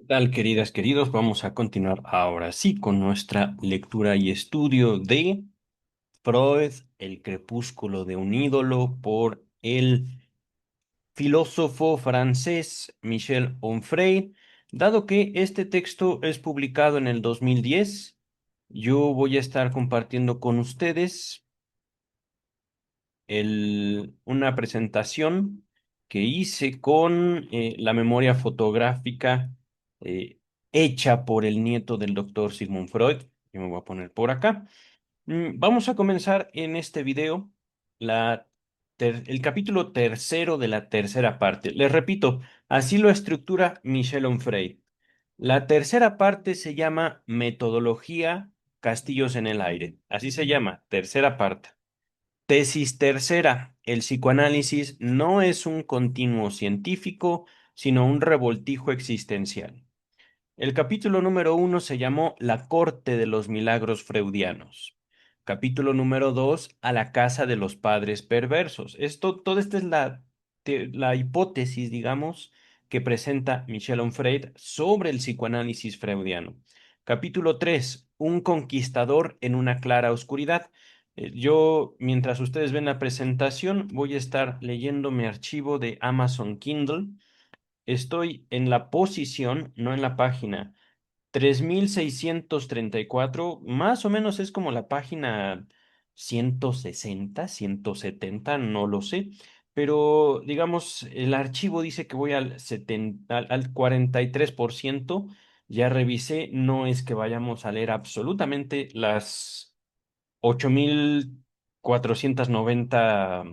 Tal, queridas, queridos? Vamos a continuar ahora sí con nuestra lectura y estudio de Freud, El crepúsculo de un ídolo, por el filósofo francés Michel Onfray. Dado que este texto es publicado en el 2010, yo voy a estar compartiendo con ustedes una presentación que hice con la memoria fotográfica eh, hecha por el nieto del doctor Sigmund Freud. Yo me voy a poner por acá. Vamos a comenzar en este video el capítulo tercero de la tercera parte. Les repito, así lo estructura Michel Onfray. La tercera parte se llama Metodología Castillos en el Aire. Así se llama, tercera parte. Tesis tercera. El psicoanálisis no es un continuo científico, sino un revoltijo existencial. El capítulo número uno se llamó La corte de los milagros freudianos. Capítulo número dos, A la casa de los padres perversos. Toda esta es la hipótesis, digamos, que presenta Michel Onfray sobre el psicoanálisis freudiano. Capítulo tres, Un conquistador en una clara oscuridad. Yo, mientras ustedes ven la presentación, voy a estar leyendo mi archivo de Amazon Kindle. Estoy en la posición, no en la página 3634, más o menos es como la página 160, 170, no lo sé, pero digamos, el archivo dice que voy al 43%. Ya revisé, no es que vayamos a leer absolutamente las 8490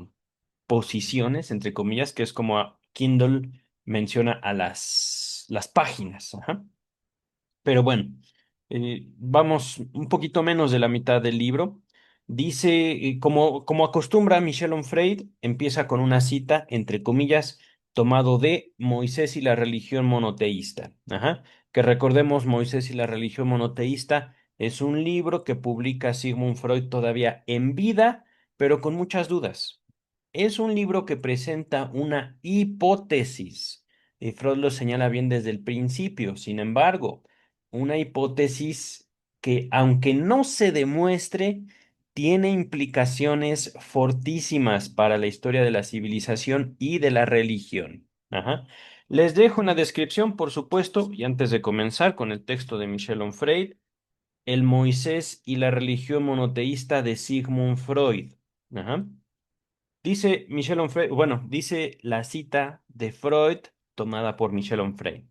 posiciones, entre comillas, que es como Kindle menciona a las páginas. Ajá. Pero bueno, vamos un poquito menos de la mitad del libro. Dice, como acostumbra Michel Onfray, empieza con una cita, entre comillas, tomado de Moisés y la religión monoteísta. Ajá. Que recordemos, Moisés y la religión monoteísta es un libro que publica Sigmund Freud todavía en vida, pero con muchas dudas. Es un libro que presenta una hipótesis. Y Freud lo señala bien desde el principio. Sin embargo, una hipótesis que, aunque no se demuestre, tiene implicaciones fortísimas para la historia de la civilización y de la religión. Ajá. Les dejo una descripción, por supuesto, y antes de comenzar con el texto de Michel Onfray, El Moisés y la religión monoteísta de Sigmund Freud. Ajá. Dice Michel Onfray, bueno, dice la cita de Freud tomada por Michel Onfray.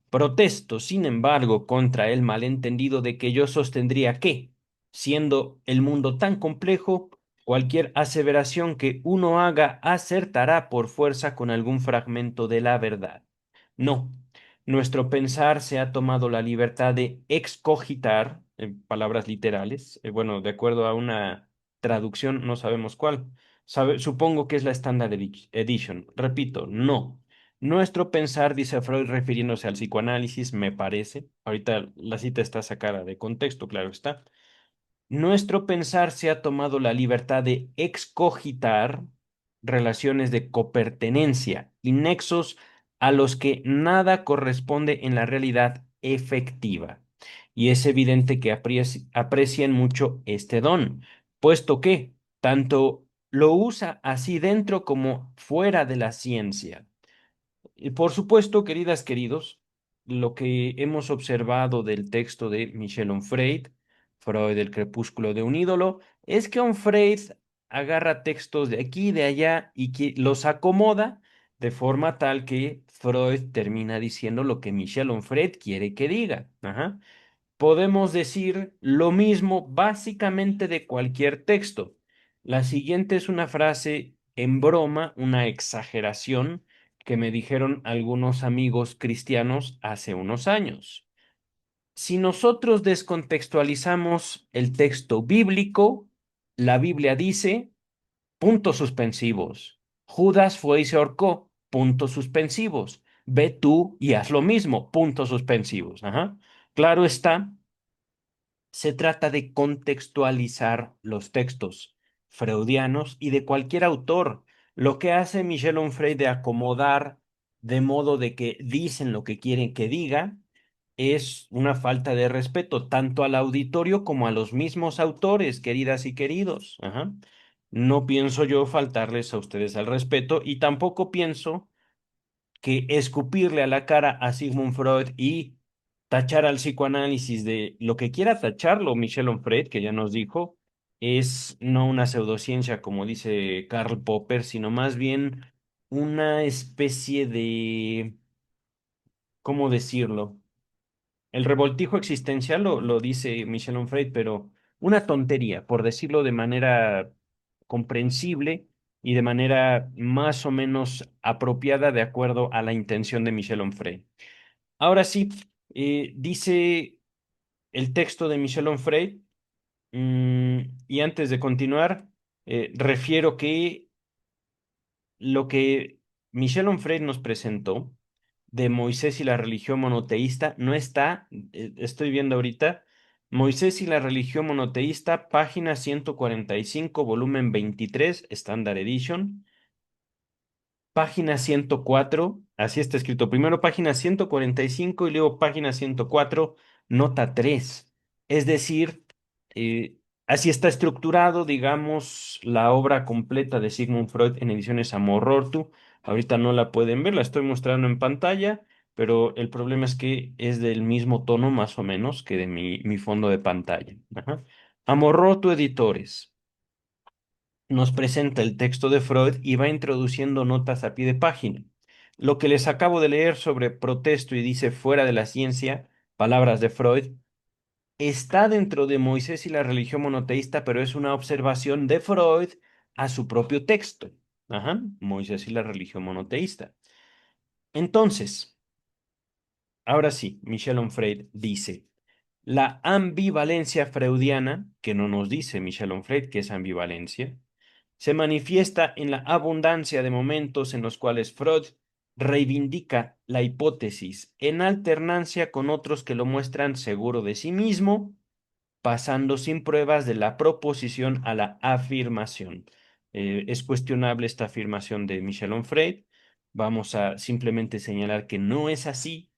Protesto, sin embargo, contra el malentendido de que yo sostendría que, siendo el mundo tan complejo, cualquier aseveración que uno haga acertará por fuerza con algún fragmento de la verdad. No, nuestro pensar se ha tomado la libertad de excogitar, en palabras literales, bueno, de acuerdo a una traducción, no sabemos cuál. Supongo que es la Standard Edition. Repito, no. Nuestro pensar, dice Freud, refiriéndose al psicoanálisis, me parece, ahorita la cita está sacada de contexto, claro está. Nuestro pensar se ha tomado la libertad de excogitar relaciones de copertenencia y nexos a los que nada corresponde en la realidad efectiva. Y es evidente que aprecian mucho este don, puesto que tanto lo usa así dentro como fuera de la ciencia. Y por supuesto, queridas, queridos, lo que hemos observado del texto de Michel Onfray, Freud, el crepúsculo de un ídolo, es que Onfray agarra textos de aquí y de allá y que los acomoda de forma tal que Freud termina diciendo lo que Michel Onfray quiere que diga. Ajá. Podemos decir lo mismo básicamente de cualquier texto. La siguiente es una frase en broma, una exageración que me dijeron algunos amigos cristianos hace unos años. Si nosotros descontextualizamos el texto bíblico, la Biblia dice, puntos suspensivos. Judas fue y se ahorcó, puntos suspensivos. Ve tú y haz lo mismo, puntos suspensivos. Ajá. Claro está, se trata de contextualizar los textos freudianos y de cualquier autor. Lo que hace Michel Onfray de acomodar de modo de que dicen lo que quieren que diga, es una falta de respeto tanto al auditorio como a los mismos autores, queridas y queridos. Ajá. No pienso yo faltarles a ustedes al respeto y tampoco pienso que escupirle a la cara a Sigmund Freud y tachar al psicoanálisis de lo que quiera tacharlo Michel Onfray, que ya nos dijo, es no una pseudociencia como dice Karl Popper, sino más bien una especie de, ¿cómo decirlo? El revoltijo existencial lo dice Michel Onfray, pero una tontería, por decirlo de manera comprensible y de manera más o menos apropiada de acuerdo a la intención de Michel Onfray. Ahora sí, dice el texto de Michel Onfray, y antes de continuar, refiero que lo que Michel Onfray nos presentó de Moisés y la religión monoteísta no está, estoy viendo ahorita, Moisés y la religión monoteísta, página 145, volumen 23, Standard Edition. Página 104, así está escrito. Primero página 145 y luego página 104, nota 3. Es decir, así está estructurado, digamos, la obra completa de Sigmund Freud en ediciones Amor-Rortu. Ahorita no la pueden ver, la estoy mostrando en pantalla, pero el problema es que es del mismo tono más o menos que de mi fondo de pantalla. Ajá. Amor-Rortu Editores nos presenta el texto de Freud y va introduciendo notas a pie de página. Lo que les acabo de leer sobre protesto y dice fuera de la ciencia, palabras de Freud, está dentro de Moisés y la religión monoteísta, pero es una observación de Freud a su propio texto. Ajá, Moisés y la religión monoteísta. Entonces, ahora sí, Michel Onfray dice, la ambivalencia freudiana, que no nos dice Michel Onfray que es ambivalencia, se manifiesta en la abundancia de momentos en los cuales Freud reivindica la hipótesis en alternancia con otros que lo muestran seguro de sí mismo, pasando sin pruebas de la proposición a la afirmación. Es cuestionable esta afirmación de Michel Onfray. Vamos a simplemente señalar que no es así.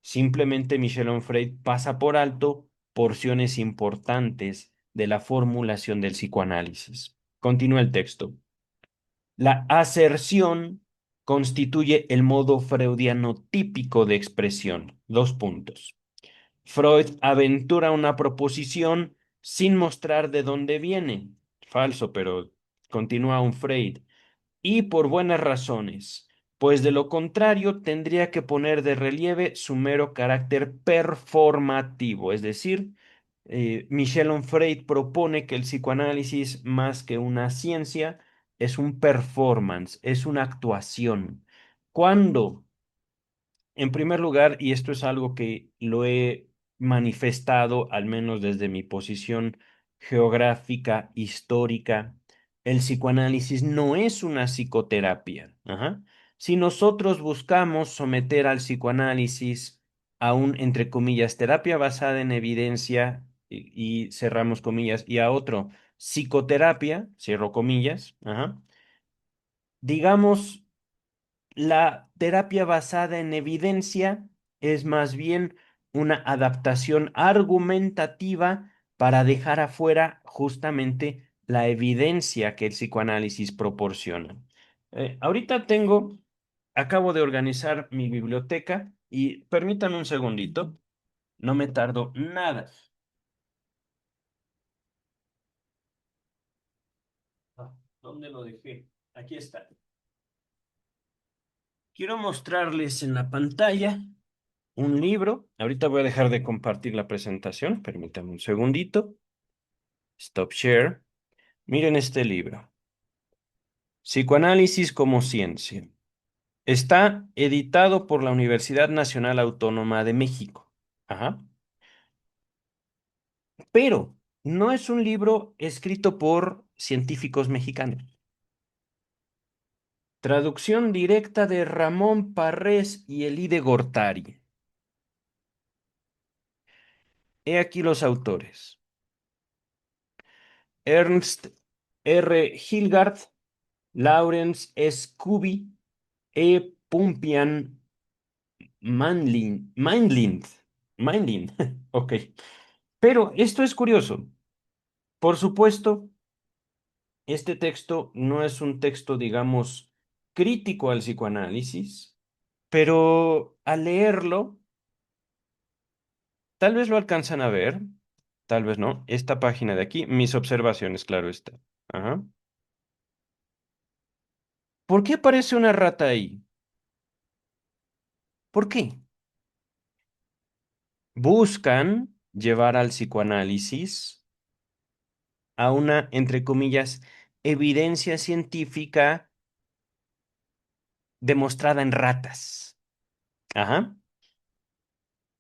Simplemente Michel Onfray pasa por alto porciones importantes de la formulación del psicoanálisis. Continúa el texto. La aserción constituye el modo freudiano típico de expresión. Dos puntos. Freud aventura una proposición sin mostrar de dónde viene. Falso, pero continúa un Freud y por buenas razones, pues de lo contrario tendría que poner de relieve su mero carácter performativo, es decir, Michel Onfray propone que el psicoanálisis, más que una ciencia, es un performance, es una actuación. Cuando en primer lugar, y esto es algo que lo he manifestado, al menos desde mi posición geográfica, histórica, el psicoanálisis no es una psicoterapia. Ajá. Si nosotros buscamos someter al psicoanálisis a un, entre comillas, terapia basada en evidencia, y cerramos comillas, y a otro, psicoterapia, cierro comillas, ajá, digamos la terapia basada en evidencia es más bien una adaptación argumentativa para dejar afuera justamente la evidencia que el psicoanálisis proporciona. Ahorita acabo de organizar mi biblioteca y permítanme un segundito, no me tardo nada. ¿Dónde lo dejé? Aquí está. Quiero mostrarles en la pantalla un libro. Ahorita voy a dejar de compartir la presentación. Permítame un segundito. Stop share. Miren este libro. Psicoanálisis como ciencia. Está editado por la Universidad Nacional Autónoma de México. Ajá. Pero no es un libro escrito por científicos mexicanos. Traducción directa de Ramón Parrés y Elide Gortari. He aquí los autores. Ernst R. Hilgard, Lawrence S. Kubi, E. Pumpian Mindlind. Minding. Ok. Pero esto es curioso. Por supuesto, este texto no es un texto, digamos, crítico al psicoanálisis, pero al leerlo, tal vez lo alcanzan a ver, tal vez no. Esta página de aquí, mis observaciones, claro está. Ajá. ¿Por qué aparece una rata ahí? ¿Por qué? Buscan llevar al psicoanálisis a una, entre comillas, evidencia científica demostrada en ratas. Ajá.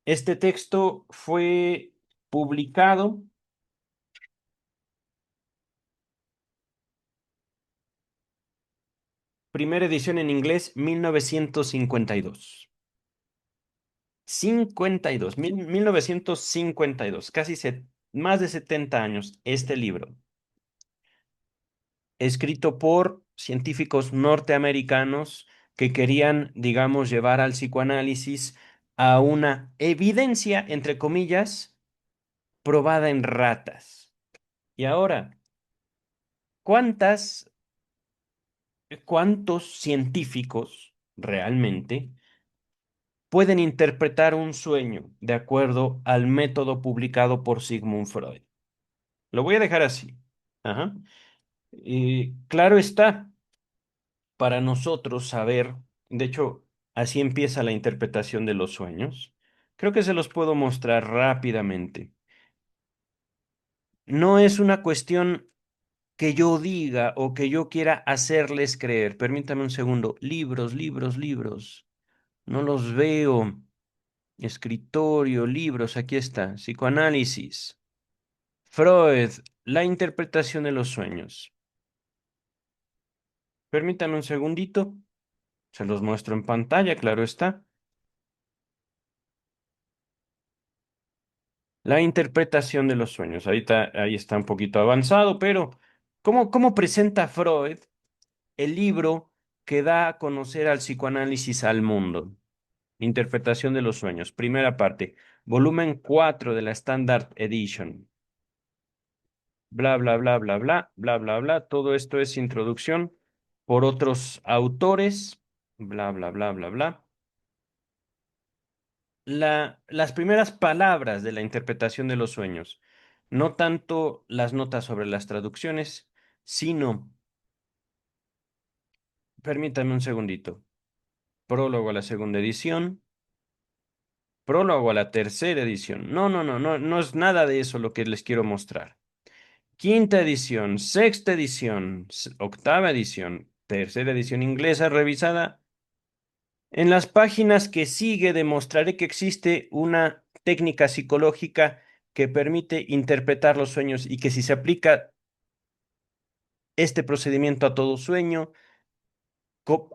Este texto fue publicado, primera edición en inglés, 1952. 52, 1952, casi más de 70 años, este libro, escrito por científicos norteamericanos que querían, digamos, llevar al psicoanálisis a una evidencia, entre comillas, probada en ratas. Y ahora, ¿cuántas, cuántos científicos realmente pueden interpretar un sueño de acuerdo al método publicado por Sigmund Freud? Lo voy a dejar así. Ajá. Claro está, para nosotros saber, de hecho, así empieza la interpretación de los sueños. Creo que se los puedo mostrar rápidamente. No es una cuestión que yo diga o que yo quiera hacerles creer. Permítame un segundo. Libros, libros, libros. No los veo. Escritorio, libros, aquí está. Psicoanálisis. Freud, la interpretación de los sueños. Permítame un segundito. Se los muestro en pantalla, claro está. La interpretación de los sueños. Ahí está un poquito avanzado, pero ¿cómo presenta Freud el libro que da a conocer al psicoanálisis al mundo? Interpretación de los sueños. Primera parte. Volumen 4 de la Standard Edition. Bla, bla, bla, bla, bla, bla, bla, bla. Todo esto es introducción por otros autores. Bla, bla, bla, bla, bla. Las primeras palabras de la interpretación de los sueños, no tanto las notas sobre las traducciones, sino, permítame un segundito, prólogo a la segunda edición, prólogo a la tercera edición. No, no, no, no, no es nada de eso lo que les quiero mostrar. Quinta edición, sexta edición, octava edición, tercera edición inglesa revisada. En las páginas que sigue demostraré que existe una técnica psicológica que permite interpretar los sueños y que si se aplica este procedimiento a todo sueño,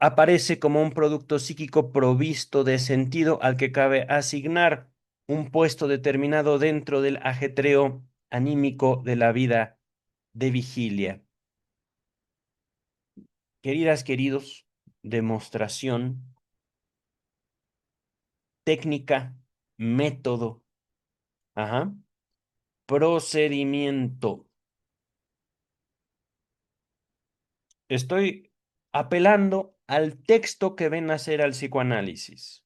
aparece como un producto psíquico provisto de sentido al que cabe asignar un puesto determinado dentro del ajetreo anímico de la vida de vigilia. Queridas, queridos, demostración, técnica, método, ajá, procedimiento. Estoy apelando al texto que ven hacer al psicoanálisis.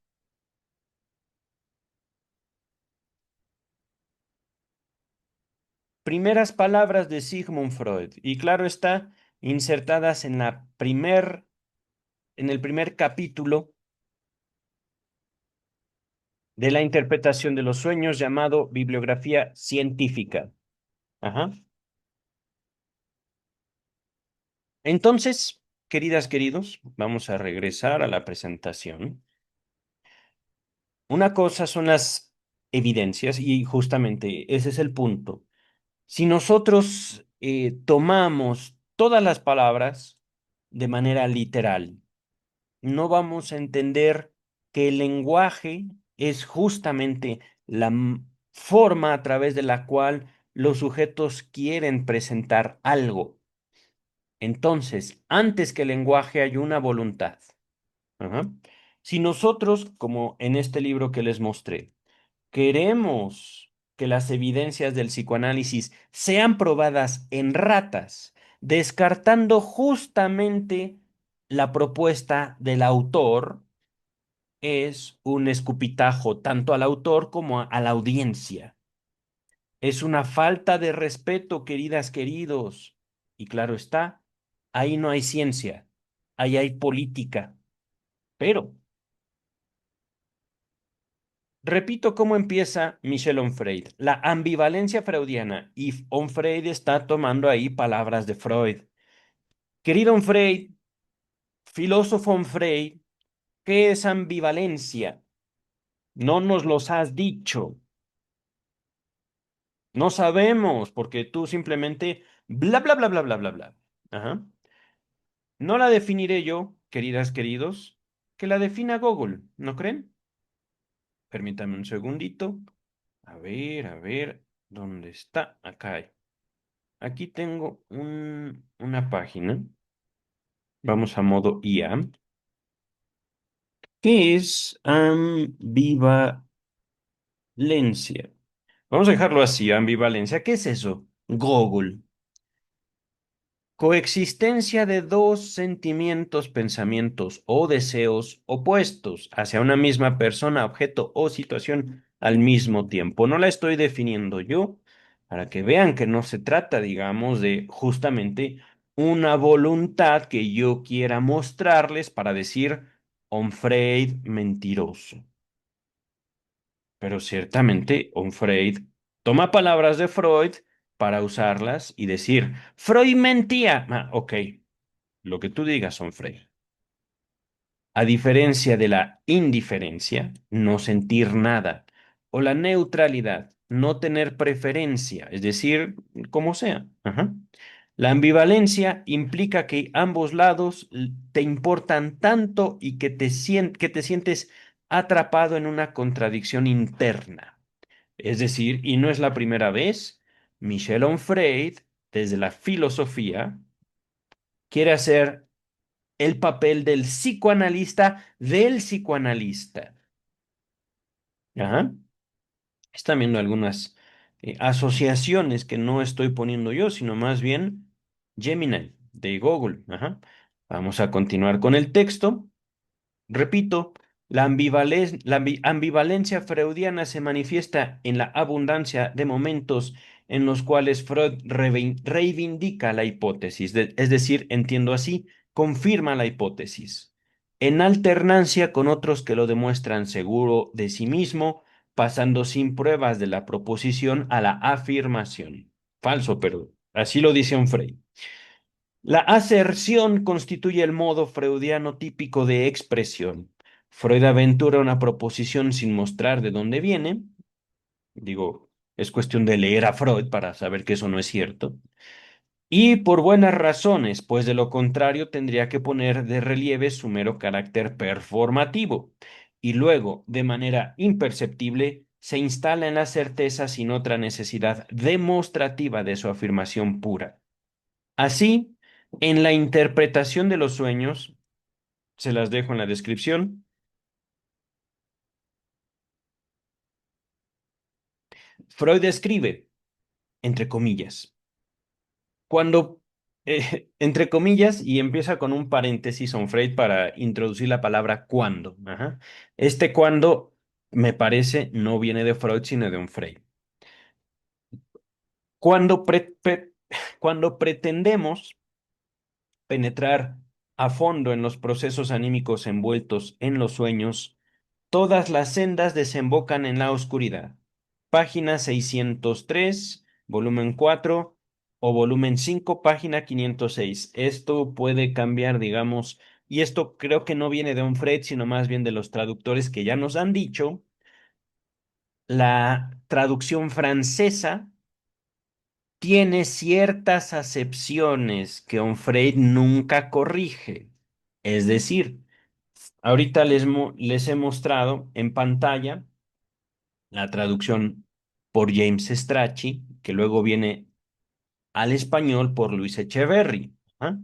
Primeras palabras de Sigmund Freud, y claro está, insertadas en el primer capítulo de la interpretación de los sueños llamado Bibliografía Científica. Ajá. Entonces, queridas, queridos, vamos a regresar a la presentación. Una cosa son las evidencias y justamente ese es el punto. Si nosotros tomamos todas las palabras de manera literal, no vamos a entender que el lenguaje es justamente la forma a través de la cual los sujetos quieren presentar algo. Entonces, antes que el lenguaje hay una voluntad. Ajá. Si nosotros, como en este libro que les mostré, queremos que las evidencias del psicoanálisis sean probadas en ratas, descartando justamente la propuesta del autor, es un escupitajo tanto al autor como a la audiencia. Es una falta de respeto, queridas, queridos. Y claro está, ahí no hay ciencia, ahí hay política. Pero repito cómo empieza Michel Onfray, la ambivalencia freudiana, y Onfray está tomando ahí palabras de Freud. Querido Onfray, filósofo Onfray, ¿qué es ambivalencia? No nos los has dicho. No sabemos, porque tú simplemente bla, bla, bla, bla, bla, bla, bla. Ajá. No la definiré yo, queridas, queridos, que la defina Google, ¿no creen? Permítame un segundito. A ver, ¿dónde está? Acá hay. Aquí tengo una página. Vamos a modo IA. ¿Qué es ambivalencia? Vamos a dejarlo así, ambivalencia. ¿Qué es eso? Google. Coexistencia de dos sentimientos, pensamientos o deseos opuestos hacia una misma persona, objeto o situación al mismo tiempo. No la estoy definiendo yo, para que vean que no se trata, digamos, de justamente una voluntad que yo quiera mostrarles para decir Onfray mentiroso. Pero ciertamente Onfray toma palabras de Freud para usarlas y decir, Freud mentía. Ah, ok. Lo que tú digas, son Frey. A diferencia de la indiferencia, no sentir nada, o la neutralidad, no tener preferencia, es decir, como sea. Ajá. La ambivalencia implica que ambos lados te importan tanto y que que te sientes atrapado en una contradicción interna. Es decir, y no es la primera vez, Michel Onfray, desde la filosofía, quiere hacer el papel del psicoanalista. Ajá. Están viendo algunas asociaciones que no estoy poniendo yo, sino más bien Gemini de Google. Ajá. Vamos a continuar con el texto. Repito, la ambivalencia freudiana se manifiesta en la abundancia de momentos en los cuales Freud reivindica la hipótesis, es decir, entiendo así, confirma la hipótesis, en alternancia con otros que lo demuestran seguro de sí mismo, pasando sin pruebas de la proposición a la afirmación. Falso, pero así lo dice un Frey. La aserción constituye el modo freudiano típico de expresión. Freud aventura una proposición sin mostrar de dónde viene. Digo, es cuestión de leer a Freud para saber que eso no es cierto. Y por buenas razones, pues de lo contrario tendría que poner de relieve su mero carácter performativo. Y luego, de manera imperceptible, se instala en la certeza sin otra necesidad demostrativa de su afirmación pura. Así, en la interpretación de los sueños, se las dejo en la descripción, Freud escribe, entre comillas, cuando, entre comillas, y empieza con un paréntesis on Freud para introducir la palabra cuando. Ajá. Este cuando, me parece, no viene de Freud, sino de un Freud. Cuando, cuando pretendemos penetrar a fondo en los procesos anímicos envueltos en los sueños, todas las sendas desembocan en la oscuridad. Página 603, volumen 4 o volumen 5, página 506. Esto puede cambiar, digamos, y esto creo que no viene de un Fred, sino más bien de los traductores que ya nos han dicho. La traducción francesa tiene ciertas acepciones que Onfray nunca corrige. Es decir, ahorita les he mostrado en pantalla la traducción por James Strachey, que luego viene al español por Luis Echeverry. ¿Ah?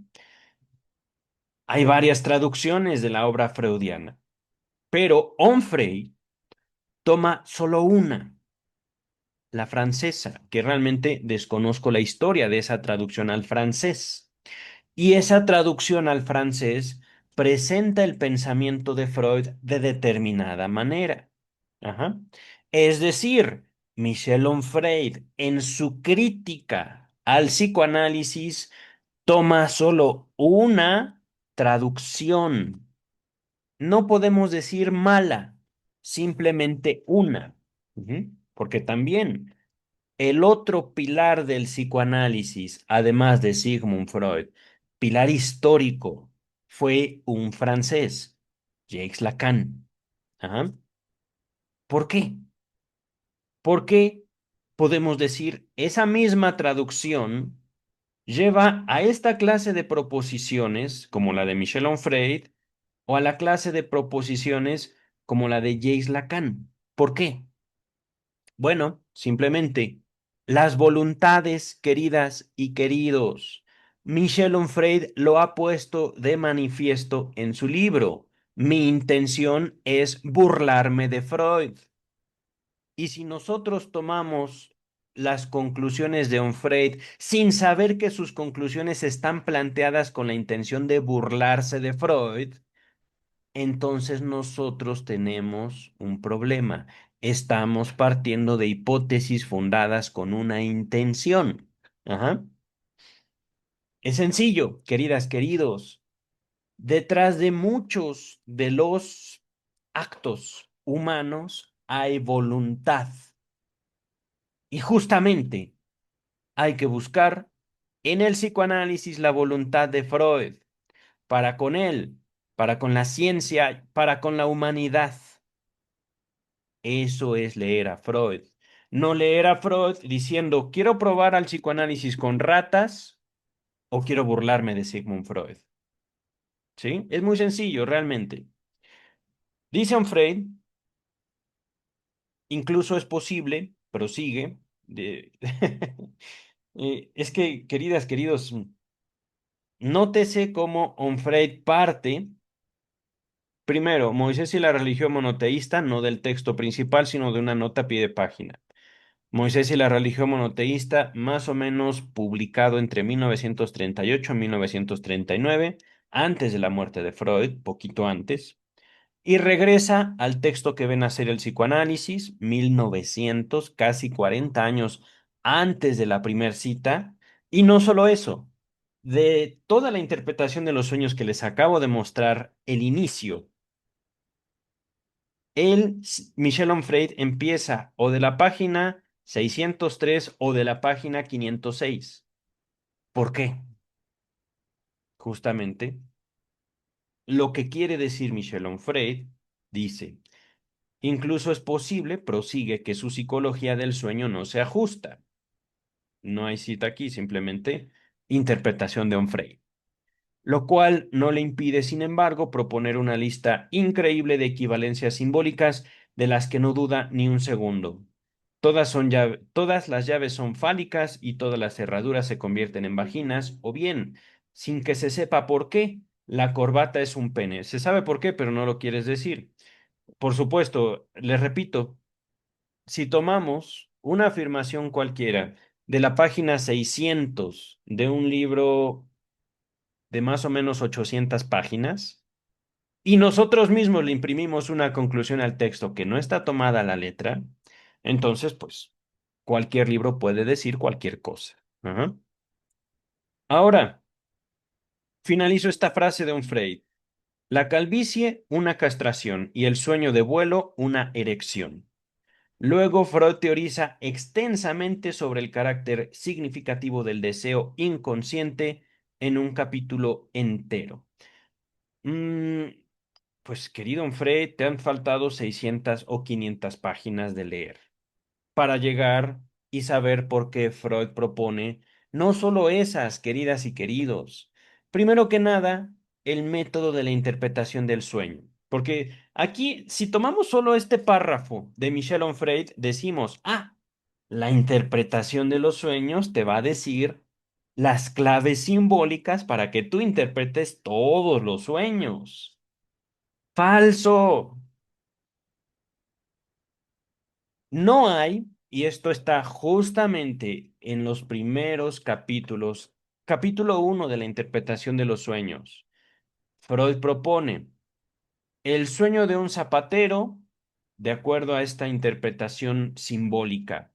Hay varias traducciones de la obra freudiana, pero Onfray toma solo una, la francesa, que realmente desconozco la historia de esa traducción al francés. Y esa traducción al francés presenta el pensamiento de Freud de determinada manera. Ajá. Es decir, Michel Onfray, en su crítica al psicoanálisis, toma solo una traducción. No podemos decir mala, simplemente una. Ujú. Porque también el otro pilar del psicoanálisis, además de Sigmund Freud, pilar histórico, fue un francés, Jacques Lacan. Ajá. ¿Por qué? Porque podemos decir esa misma traducción lleva a esta clase de proposiciones, como la de Michel Onfray, o a la clase de proposiciones como la de Jacques Lacan. ¿Por qué? Bueno, simplemente las voluntades, queridas y queridos. Michel Onfray lo ha puesto de manifiesto en su libro. Mi intención es burlarme de Freud. Y si nosotros tomamos las conclusiones de Onfray sin saber que sus conclusiones están planteadas con la intención de burlarse de Freud, entonces nosotros tenemos un problema. Estamos partiendo de hipótesis fundadas con una intención. Ajá. Es sencillo, queridas, queridos. Detrás de muchos de los actos humanos hay voluntad. Y justamente hay que buscar en el psicoanálisis la voluntad de Freud para con él, para con la ciencia, para con la humanidad. Eso es leer a Freud. No leer a Freud diciendo, quiero probar al psicoanálisis con ratas o quiero burlarme de Sigmund Freud. ¿Sí? Es muy sencillo, realmente. Dice Freud, incluso es posible, prosigue, de... es que, queridas, queridos, nótese cómo Onfray parte, primero, Moisés y la religión monoteísta, no del texto principal, sino de una nota a pie de página. Moisés y la religión monoteísta, más o menos publicado entre 1938 y 1939, antes de la muerte de Freud, poquito antes, y regresa al texto que ven a ser el psicoanálisis, 1900, casi 40 años antes de la primer cita, y no solo eso, de toda la interpretación de los sueños que les acabo de mostrar, el inicio. Michel Onfray, empieza o de la página 603 o de la página 506. ¿Por qué? Justamente lo que quiere decir Michel Onfray dice, incluso es posible, prosigue, que su psicología del sueño no sea justa. No hay cita aquí, simplemente interpretación de Onfray. Lo cual no le impide, sin embargo, proponer una lista increíble de equivalencias simbólicas de las que no duda ni un segundo. Todas las llaves son fálicas y todas las cerraduras se convierten en vaginas, o bien, sin que se sepa por qué, la corbata es un pene. Se sabe por qué, pero no lo quieres decir. Por supuesto, les repito, si tomamos una afirmación cualquiera de la página 600 de un libro de más o menos 800 páginas, y nosotros mismos le imprimimos una conclusión al texto que no está tomada a la letra, entonces, pues, cualquier libro puede decir cualquier cosa. Ajá. Ahora, finalizo esta frase de Freud. La calvicie, una castración, y el sueño de vuelo, una erección. Luego, Freud teoriza extensamente sobre el carácter significativo del deseo inconsciente en un capítulo entero. Mm, pues, querido Onfray, te han faltado 600 o 500 páginas de leer para llegar y saber por qué Freud propone no solo esas, queridas y queridos. Primero que nada, el método de la interpretación del sueño. Porque aquí, si tomamos solo este párrafo de Michel Onfray, decimos, la interpretación de los sueños te va a decir las claves simbólicas para que tú interpretes todos los sueños. Falso. No hay, y esto está justamente en los primeros capítulos, capítulo 1 de la interpretación de los sueños. Freud propone el sueño de un zapatero, de acuerdo a esta interpretación simbólica.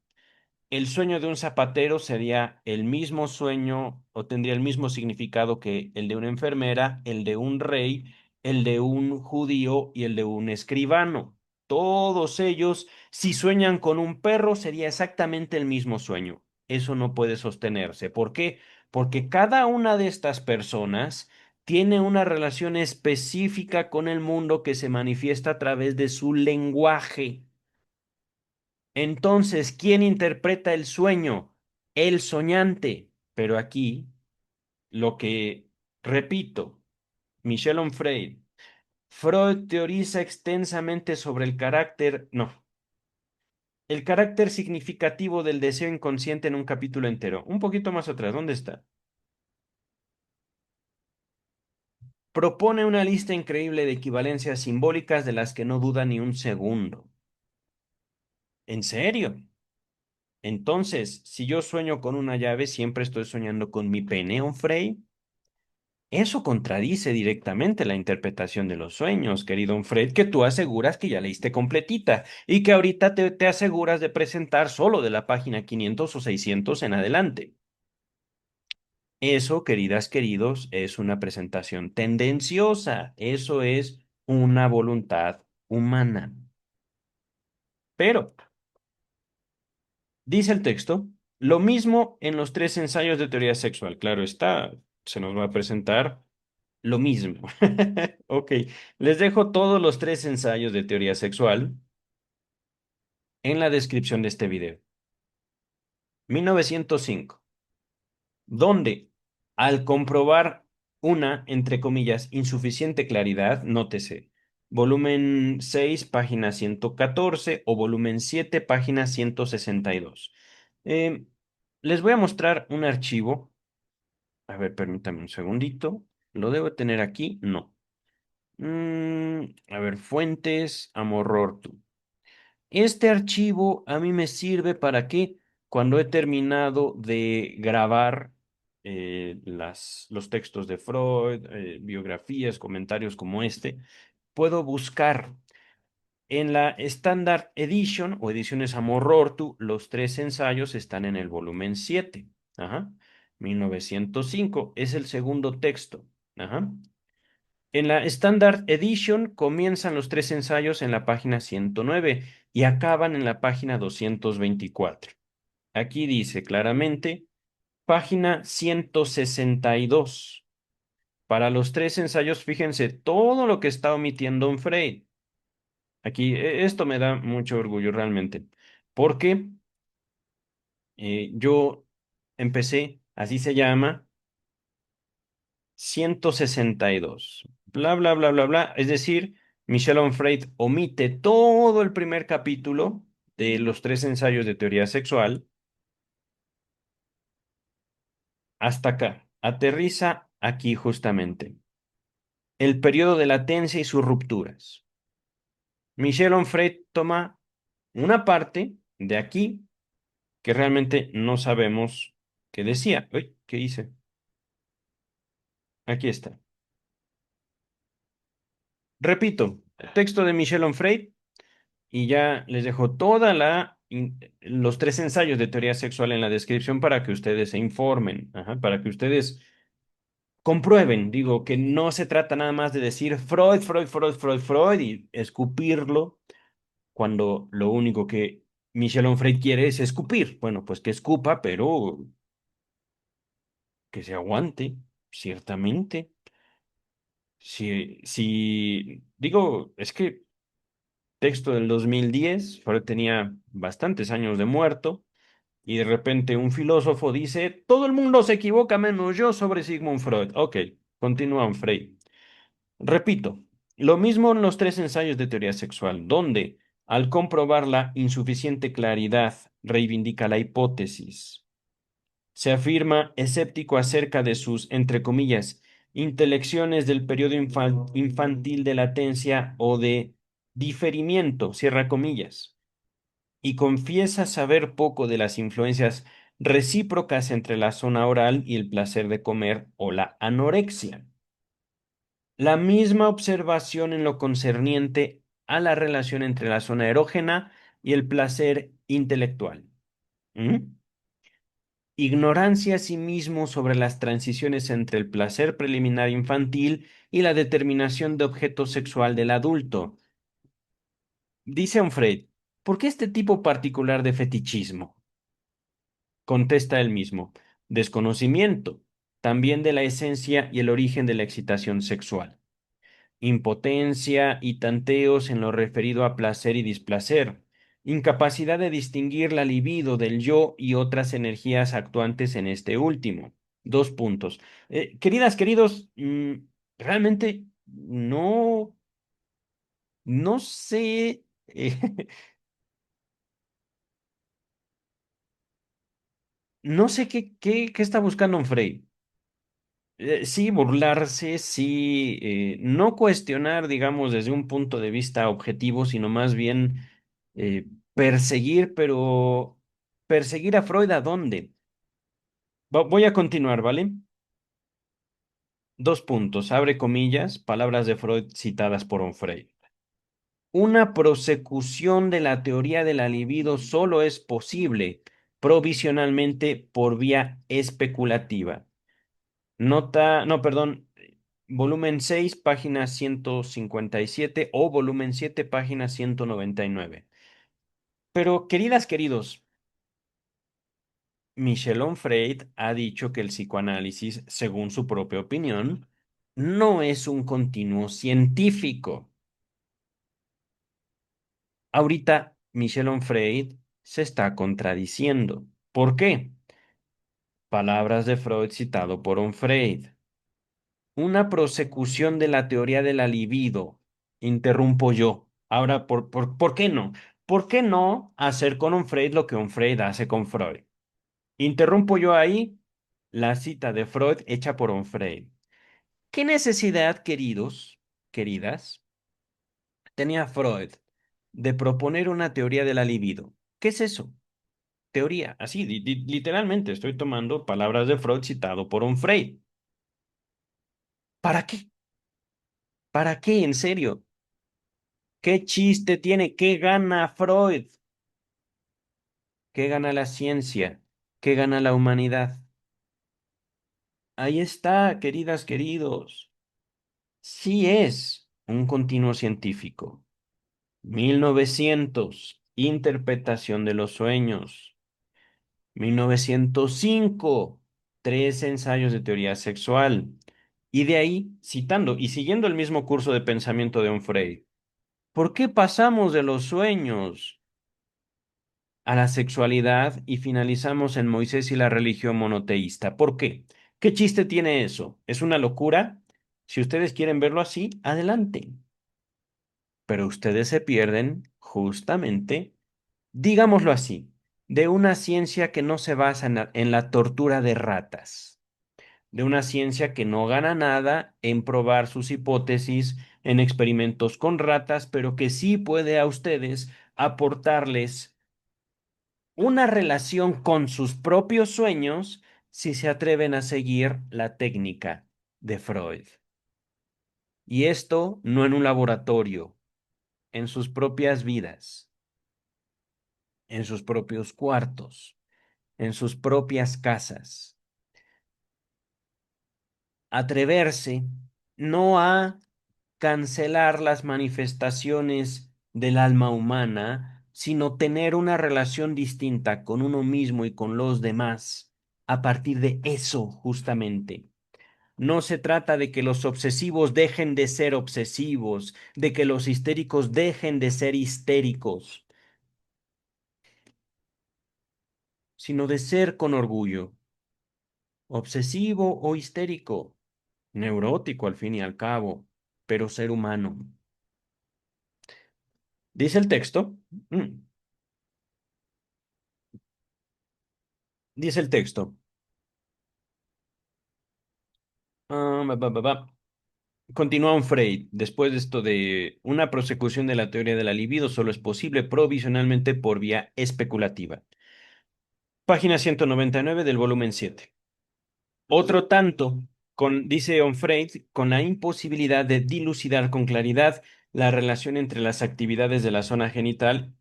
El sueño de un zapatero sería el mismo sueño o tendría el mismo significado que el de una enfermera, el de un rey, el de un judío y el de un escribano. Todos ellos, si sueñan con un perro, sería exactamente el mismo sueño. Eso no puede sostenerse. ¿Por qué? Porque cada una de estas personas tiene una relación específica con el mundo que se manifiesta a través de su lenguaje. Entonces, ¿quién interpreta el sueño? El soñante. Pero aquí, lo que, repito, Michel Onfray, Freud teoriza extensamente sobre el carácter, no, el carácter significativo del deseo inconsciente en un capítulo entero. Un poquito más atrás, ¿dónde está? Propone una lista increíble de equivalencias simbólicas de las que no duda ni un segundo. ¿En serio? Entonces, si yo sueño con una llave, siempre estoy soñando con mi pene, Onfray. Eso contradice directamente la interpretación de los sueños, querido Fred, que tú aseguras que ya leíste completita y que ahorita te aseguras de presentar solo de la página 500 o 600 en adelante. Eso, queridas, queridos, es una presentación tendenciosa. Eso es una voluntad humana. Pero, dice el texto, lo mismo en los tres ensayos de teoría sexual. Claro está, se nos va a presentar lo mismo. Ok, les dejo todos los tres ensayos de teoría sexual en la descripción de este video. 1905, donde al comprobar una, entre comillas, insuficiente claridad, nótese, volumen 6, página 114 o volumen 7, página 162. Eh, Les voy a mostrar un archivo. A ver, permítame un segundito. ¿Lo debo tener aquí? No. A ver, fuentes, Amorortu. Este archivo a mí me sirve para que cuando he terminado de grabar los textos de Freud, biografías, comentarios como este, puedo buscar en la Standard Edition o ediciones Amorortu, los tres ensayos están en el volumen 7. Ajá. 1905 es el segundo texto. Ajá. En la Standard Edition comienzan los tres ensayos en la página 109 y acaban en la página 224. Aquí dice claramente, página 162. Para los tres ensayos, fíjense todo lo que está omitiendo Onfray. Aquí, esto me da mucho orgullo realmente, porque yo empecé, así se llama, 162. Bla, bla, bla, bla, bla. Es decir, Michel Onfray omite todo el primer capítulo de los tres ensayos de teoría sexual hasta acá. Aterriza aquí justamente. El periodo de latencia y sus rupturas. Michel Onfray toma una parte de aquí que realmente no sabemos qué decía. Uy, ¿qué hice? Aquí está. Repito, texto de Michel Onfray. Y ya les dejo los tres ensayos de teoría sexual en la descripción para que ustedes se informen, ajá, para que ustedes comprueben, digo, que no se trata nada más de decir Freud, Freud, Freud, Freud, Freud y escupirlo cuando lo único que Michel Onfray quiere es escupir. Bueno, pues que escupa, pero que se aguante, ciertamente. Digo, es que texto del 2010, Freud tenía bastantes años de muerto. Y de repente un filósofo dice, todo el mundo se equivoca menos yo sobre Sigmund Freud. Ok, continúan Freud. Repito, lo mismo en los tres ensayos de teoría sexual, donde, al comprobar la insuficiente claridad, reivindica la hipótesis. Se afirma escéptico acerca de sus, entre comillas, intelecciones del periodo infantil de latencia o de diferimiento, cierra comillas y confiesa saber poco de las influencias recíprocas entre la zona oral y el placer de comer o la anorexia. La misma observación en lo concerniente a la relación entre la zona erógena y el placer intelectual. ¿Mm? Ignorancia asimismo sobre las transiciones entre el placer preliminar infantil y la determinación de objeto sexual del adulto. Dice Onfray, ¿por qué este tipo particular de fetichismo? Contesta él mismo, desconocimiento, también de la esencia y el origen de la excitación sexual, impotencia y tanteos en lo referido a placer y displacer, incapacidad de distinguir la libido del yo y otras energías actuantes en este último. Dos puntos. Queridas, queridos, realmente no sé, no sé qué está buscando Frey. Sí, burlarse, sí, no cuestionar, digamos, desde un punto de vista objetivo, sino más bien perseguir, pero perseguir a Freud ¿a dónde? Voy a continuar, ¿vale? Dos puntos, abre comillas, palabras de Freud citadas por Onfray. Una prosecución de la teoría de la libido solo es posible provisionalmente por vía especulativa. Nota, no, perdón, volumen 6 página 157 o volumen 7 página 199. Pero, queridas, queridos, Michel Onfray ha dicho que el psicoanálisis, según su propia opinión, no es un continuo científico. Ahorita, Michel Onfray se está contradiciendo. ¿Por qué? Palabras de Freud citado por Onfray. Una prosecución de la teoría de la libido. Interrumpo yo. Ahora, ¿por qué no? ¿Por qué no hacer con Freud lo que Freud hace con Freud? Interrumpo yo ahí la cita de Freud hecha por Freud. ¿Qué necesidad, queridos, queridas, tenía Freud de proponer una teoría de la libido? ¿Qué es eso? Teoría, así, literalmente, estoy tomando palabras de Freud citado por Freud. ¿Para qué? ¿Para qué? En serio. ¿Qué chiste tiene? ¿Qué gana Freud? ¿Qué gana la ciencia? ¿Qué gana la humanidad? Ahí está, queridas, queridos. Sí es un continuo científico. 1900, interpretación de los sueños. 1905, tres ensayos de teoría sexual. Y de ahí, citando y siguiendo el mismo curso de pensamiento de Onfray, ¿por qué pasamos de los sueños a la sexualidad y finalizamos en Moisés y la religión monoteísta? ¿Por qué? ¿Qué chiste tiene eso? ¿Es una locura? Si ustedes quieren verlo así, adelante. Pero ustedes se pierden justamente, digámoslo así, de una ciencia que no se basa en la tortura de ratas, de una ciencia que no gana nada en probar sus hipótesis en experimentos con ratas, pero que sí puede a ustedes aportarles una relación con sus propios sueños si se atreven a seguir la técnica de Freud. Y esto no en un laboratorio, en sus propias vidas, en sus propios cuartos, en sus propias casas. Atreverse no a cancelar las manifestaciones del alma humana, sino tener una relación distinta con uno mismo y con los demás a partir de eso, justamente. No se trata de que los obsesivos dejen de ser obsesivos, de que los histéricos dejen de ser histéricos, sino de ser con orgullo, obsesivo o histérico, neurótico al fin y al cabo, pero ser humano. Dice el texto, mm, dice el texto. Continúa un Freud, después de esto de una prosecución de la teoría de la libido solo es posible provisionalmente por vía especulativa. Página 199 del volumen 7. Otro tanto, dice Onfray, con la imposibilidad de dilucidar con claridad la relación entre las actividades de la zona genital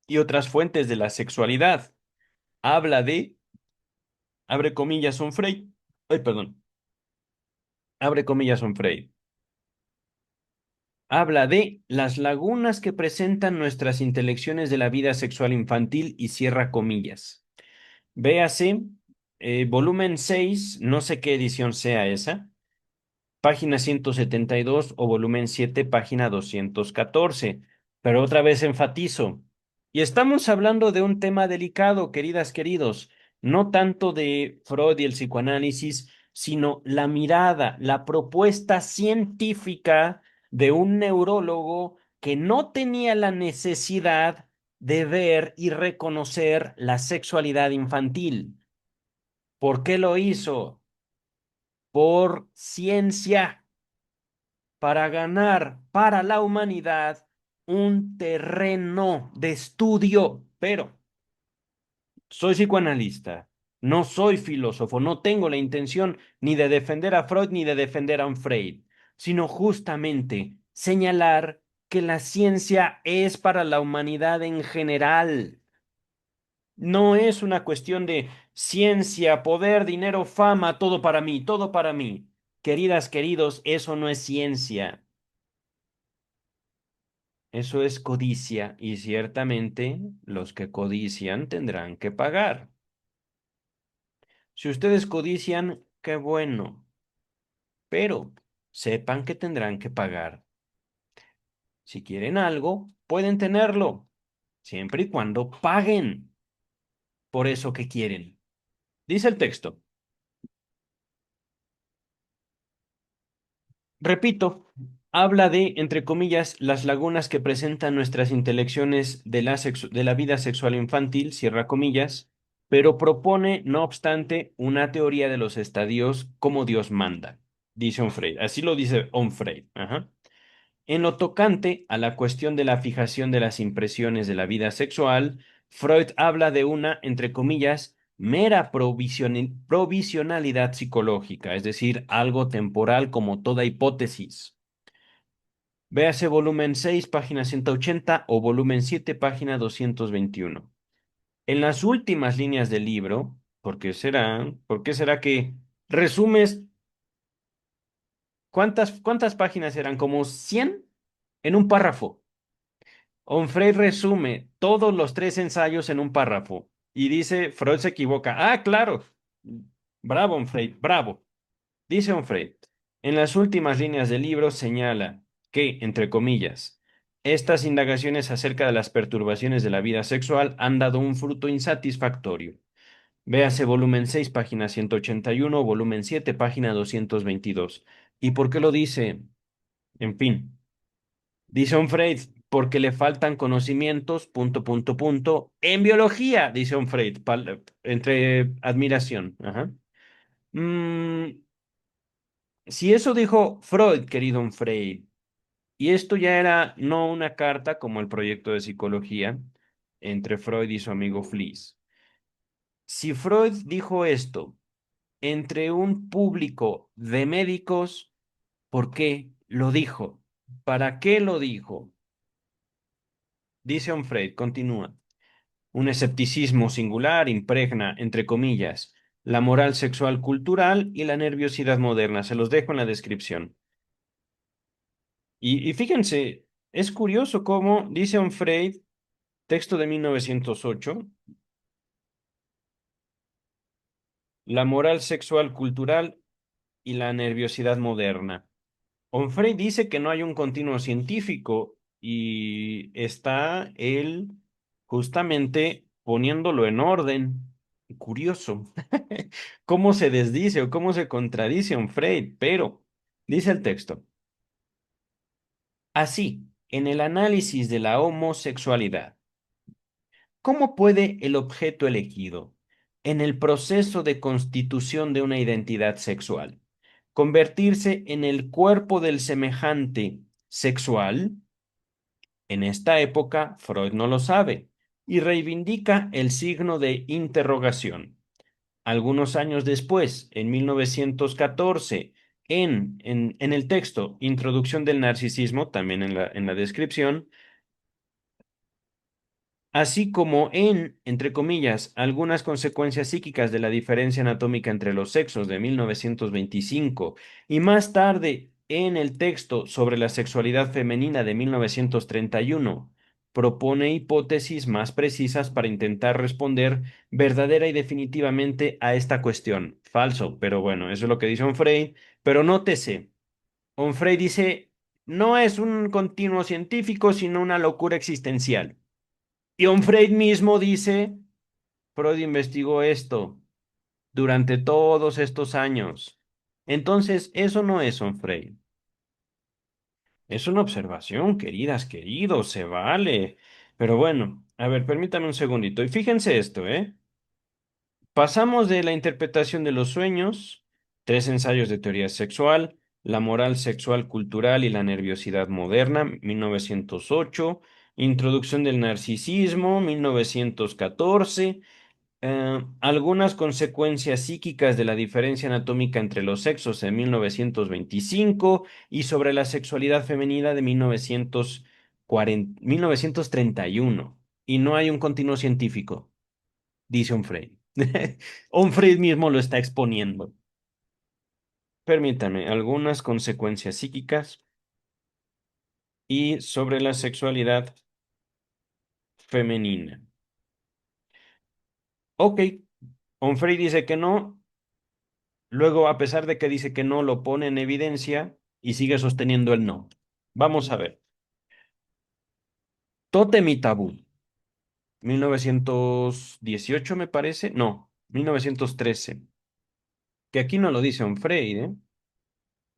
y otras fuentes de la sexualidad. Habla de, abre comillas, Onfray, ay, perdón, abre comillas, Onfray. Habla de las lagunas que presentan nuestras intelecciones de la vida sexual infantil y cierra comillas. Véase, volumen 6, no sé qué edición sea esa, página 172 o volumen 7, página 214. Pero otra vez enfatizo. Y estamos hablando de un tema delicado, queridas, queridos, no tanto de Freud y el psicoanálisis, sino la mirada, la propuesta científica de un neurólogo que no tenía la necesidad de ver y reconocer la sexualidad infantil. ¿Por qué lo hizo? Por ciencia, para ganar para la humanidad un terreno de estudio. Pero soy psicoanalista, no soy filósofo, no tengo la intención ni de defender a Freud ni de defender a un Freud, sino justamente señalar que la ciencia es para la humanidad en general. No es una cuestión de ciencia, poder, dinero, fama, todo para mí, todo para mí. Queridas, queridos, eso no es ciencia. Eso es codicia y ciertamente los que codician tendrán que pagar. Si ustedes codician, qué bueno, pero sepan que tendrán que pagar. Si quieren algo, pueden tenerlo, siempre y cuando paguen por eso que quieren. Dice el texto. Repito, habla de, entre comillas, las lagunas que presentan nuestras intelecciones de de la vida sexual infantil, cierra comillas, pero propone, no obstante, una teoría de los estadios como Dios manda, dice Onfray. Así lo dice Onfray. Ajá. En lo tocante a la cuestión de la fijación de las impresiones de la vida sexual, Freud habla de una, entre comillas, mera provisionalidad psicológica, es decir, algo temporal como toda hipótesis. Véase volumen 6, página 180 o volumen 7, página 221. En las últimas líneas del libro, ¿por qué será que resumes cuántas páginas eran? ¿Como 100 en un párrafo? Onfray resume todos los tres ensayos en un párrafo y dice, Freud se equivoca. Ah, claro. Bravo, Onfray, bravo. Dice Onfray, en las últimas líneas del libro señala que, entre comillas, estas indagaciones acerca de las perturbaciones de la vida sexual han dado un fruto insatisfactorio. Véase volumen 6, página 181, volumen 7, página 222. ¿Y por qué lo dice? En fin. Dice Onfray, porque le faltan conocimientos, punto, punto, punto, en biología, dice Onfray, entre admiración. Ajá. Mm, si eso dijo Freud, querido Onfray, y esto ya era no una carta como el proyecto de psicología entre Freud y su amigo Fliess. Si Freud dijo esto entre un público de médicos, ¿por qué lo dijo? ¿Para qué lo dijo? Dice Onfray, continúa. Un escepticismo singular impregna, entre comillas, la moral sexual cultural y la nerviosidad moderna. Se los dejo en la descripción. Y fíjense, es curioso cómo dice Onfray, texto de 1908, la moral sexual cultural y la nerviosidad moderna. Onfray dice que no hay un continuo científico y está él justamente poniéndolo en orden. Curioso. ¿Cómo se desdice o cómo se contradice Onfray? Pero, dice el texto, así, en el análisis de la homosexualidad, ¿cómo puede el objeto elegido, en el proceso de constitución de una identidad sexual, convertirse en el cuerpo del semejante sexual. En esta época, Freud no lo sabe y reivindica el signo de interrogación. Algunos años después, en 1914, en el texto Introducción del Narcisismo, también en la descripción, así como entre comillas, algunas consecuencias psíquicas de la diferencia anatómica entre los sexos de 1925 y más tarde en el texto sobre la sexualidad femenina de 1931, propone hipótesis más precisas para intentar responder verdadera y definitivamente a esta cuestión. Falso, pero bueno, eso es lo que dice Onfray, pero nótese, Onfray dice, no es un continuo científico, sino una locura existencial. Y Freud mismo dice, Freud investigó esto durante todos estos años. Entonces, eso no es Freud. Es una observación, queridas, queridos, se vale. Pero bueno, a ver, permítame un segundito. Y fíjense esto, ¿eh? Pasamos de la interpretación de los sueños, tres ensayos de teoría sexual, la moral sexual cultural y la nerviosidad moderna, 1908, introducción del narcisismo, 1914. Algunas consecuencias psíquicas de la diferencia anatómica entre los sexos en 1925 y sobre la sexualidad femenina de 1931. Y no hay un continuo científico, dice Onfray. Onfray mismo lo está exponiendo. Permítame, algunas consecuencias psíquicas y sobre la sexualidad femenina. Ok, Onfray dice que no. Luego, a pesar de que dice que no, lo pone en evidencia y sigue sosteniendo el no. Vamos a ver. Tótem y tabú. 1918 me parece. No, 1913. Que aquí no lo dice Onfray, ¿eh?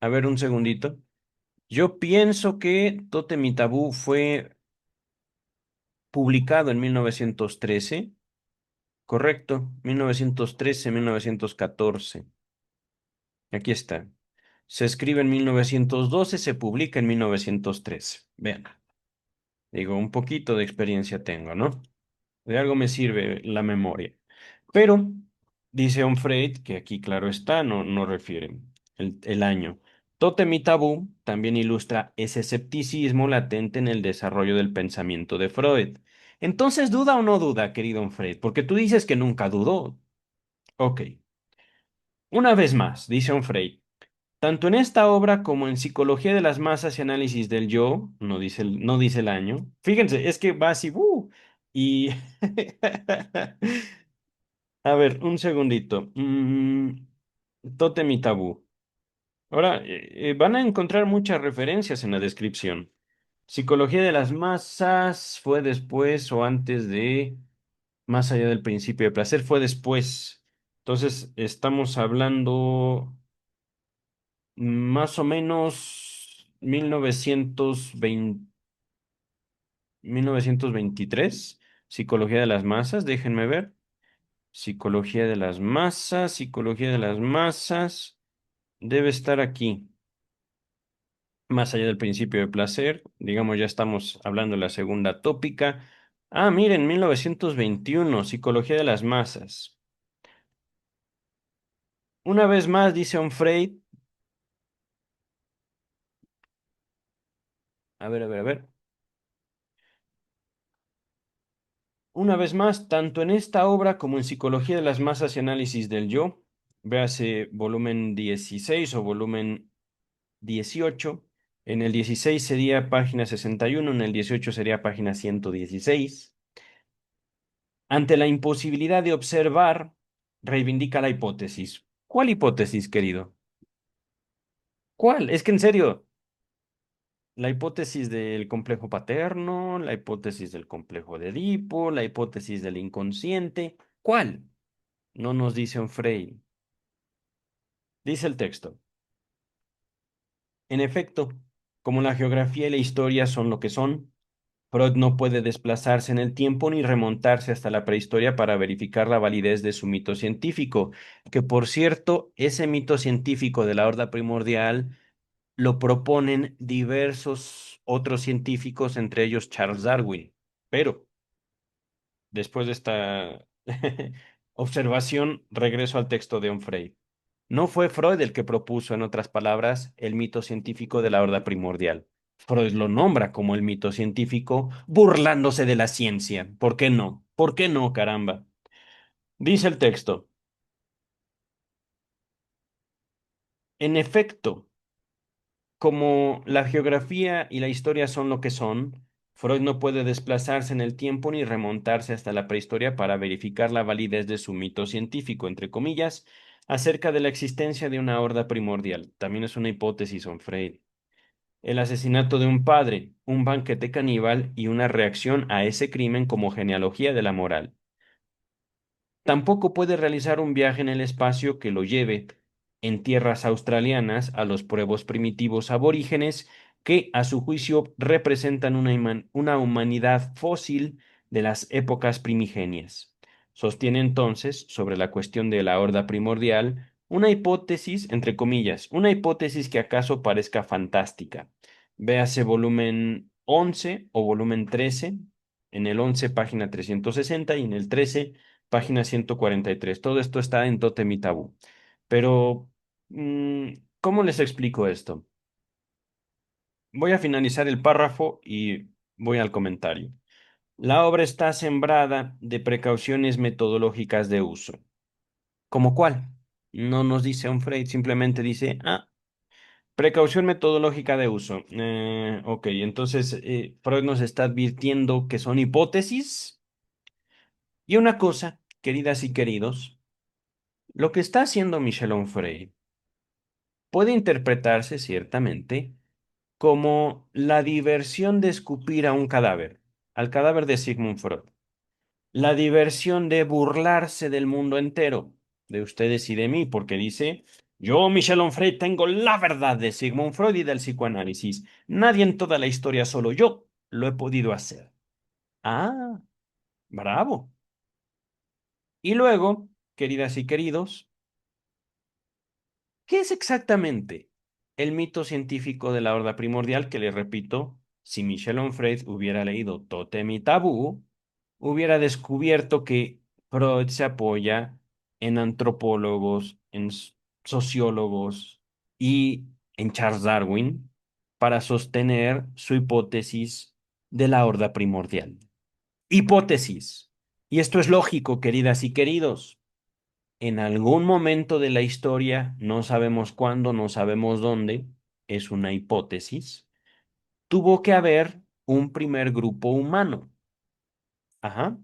A ver, un segundito. Yo pienso que Tótem y tabú fue publicado en 1913. Correcto, 1913, 1914. Aquí está. Se escribe en 1912, se publica en 1913. Vean. Digo, un poquito de experiencia tengo, ¿no? De algo me sirve la memoria. Pero, dice Onfray, que aquí claro está, no refiere el año. Tótem y tabú también ilustra ese escepticismo latente en el desarrollo del pensamiento de Freud. Entonces, ¿duda o no duda, querido Onfray? Porque tú dices que nunca dudó. Ok. Una vez más, dice Onfray, tanto en esta obra como en Psicología de las Masas y Análisis del Yo, no dice el año. Fíjense, es que va así, y a ver, un segundito. Tótem y tabú. Ahora, van a encontrar muchas referencias en la descripción. Psicología de las Masas fue después o antes de Más allá del principio de placer, fue después. Entonces, estamos hablando más o menos 1923, Psicología de las Masas, déjenme ver. Psicología de las Masas, Psicología de las Masas, debe estar aquí. Más allá del principio de placer, digamos, ya estamos hablando de la segunda tópica. Ah, miren, 1921, Psicología de las Masas. Una vez más, dice Onfray, a ver, a ver, a ver. Una vez más, tanto en esta obra como en Psicología de las Masas y Análisis del Yo, véase volumen 16 o volumen 18. En el 16 sería página 61, en el 18 sería página 116. Ante la imposibilidad de observar, reivindica la hipótesis. ¿Cuál hipótesis, querido? ¿Cuál? Es que en serio, la hipótesis del complejo paterno, la hipótesis del complejo de Edipo, la hipótesis del inconsciente. ¿Cuál? No nos dice Onfray. Dice el texto. En efecto, como la geografía y la historia son lo que son, Freud no puede desplazarse en el tiempo ni remontarse hasta la prehistoria para verificar la validez de su mito científico, que por cierto, ese mito científico de la horda primordial lo proponen diversos otros científicos, entre ellos Charles Darwin. Pero después de esta observación, regreso al texto de Onfray. No fue Freud el que propuso, en otras palabras, el mito científico de la horda primordial. Freud lo nombra como el mito científico, burlándose de la ciencia. ¿Por qué no? ¿Por qué no, caramba? Dice el texto. En efecto, como la geografía y la historia son lo que son, Freud no puede desplazarse en el tiempo ni remontarse hasta la prehistoria para verificar la validez de su mito científico, entre comillas, acerca de la existencia de una horda primordial. También es una hipótesis, son Freud. El asesinato de un padre, un banquete caníbal y una reacción a ese crimen como genealogía de la moral. Tampoco puede realizar un viaje en el espacio que lo lleve en tierras australianas a los pueblos primitivos aborígenes que, a su juicio, representan una humanidad fósil de las épocas primigenias. Sostiene entonces, sobre la cuestión de la horda primordial, una hipótesis, entre comillas, una hipótesis que acaso parezca fantástica. Véase volumen 11 o volumen 13, en el 11 página 360 y en el 13 página 143. Todo esto está en Tótem y Tabú. Pero, mm, ¿cómo les explico esto? Voy a finalizar el párrafo y voy al comentario. La obra está sembrada de precauciones metodológicas de uso. ¿Cómo cuál? No nos dice un Freud, simplemente dice, precaución metodológica de uso. Ok, entonces Freud nos está advirtiendo que son hipótesis. Y una cosa, queridas y queridos, lo que está haciendo Michel Onfray puede interpretarse ciertamente como la diversión de escupir a un cadáver, al cadáver de Sigmund Freud, la diversión de burlarse del mundo entero, de ustedes y de mí, porque dice, yo, Michel Onfray, tengo la verdad de Sigmund Freud y del psicoanálisis. Nadie en toda la historia, solo yo, lo he podido hacer. Ah, bravo. Y luego, queridas y queridos, ¿qué es exactamente el mito científico de la horda primordial? Que les repito, si Michel Onfray hubiera leído Tótem y Tabú, hubiera descubierto que Freud se apoya en antropólogos, sociólogos y en Charles Darwin para sostener su hipótesis de la horda primordial. Hipótesis. Y esto es lógico, queridas y queridos. En algún momento de la historia, no sabemos cuándo, no sabemos dónde, es una hipótesis, tuvo que haber un primer grupo humano. Ajá.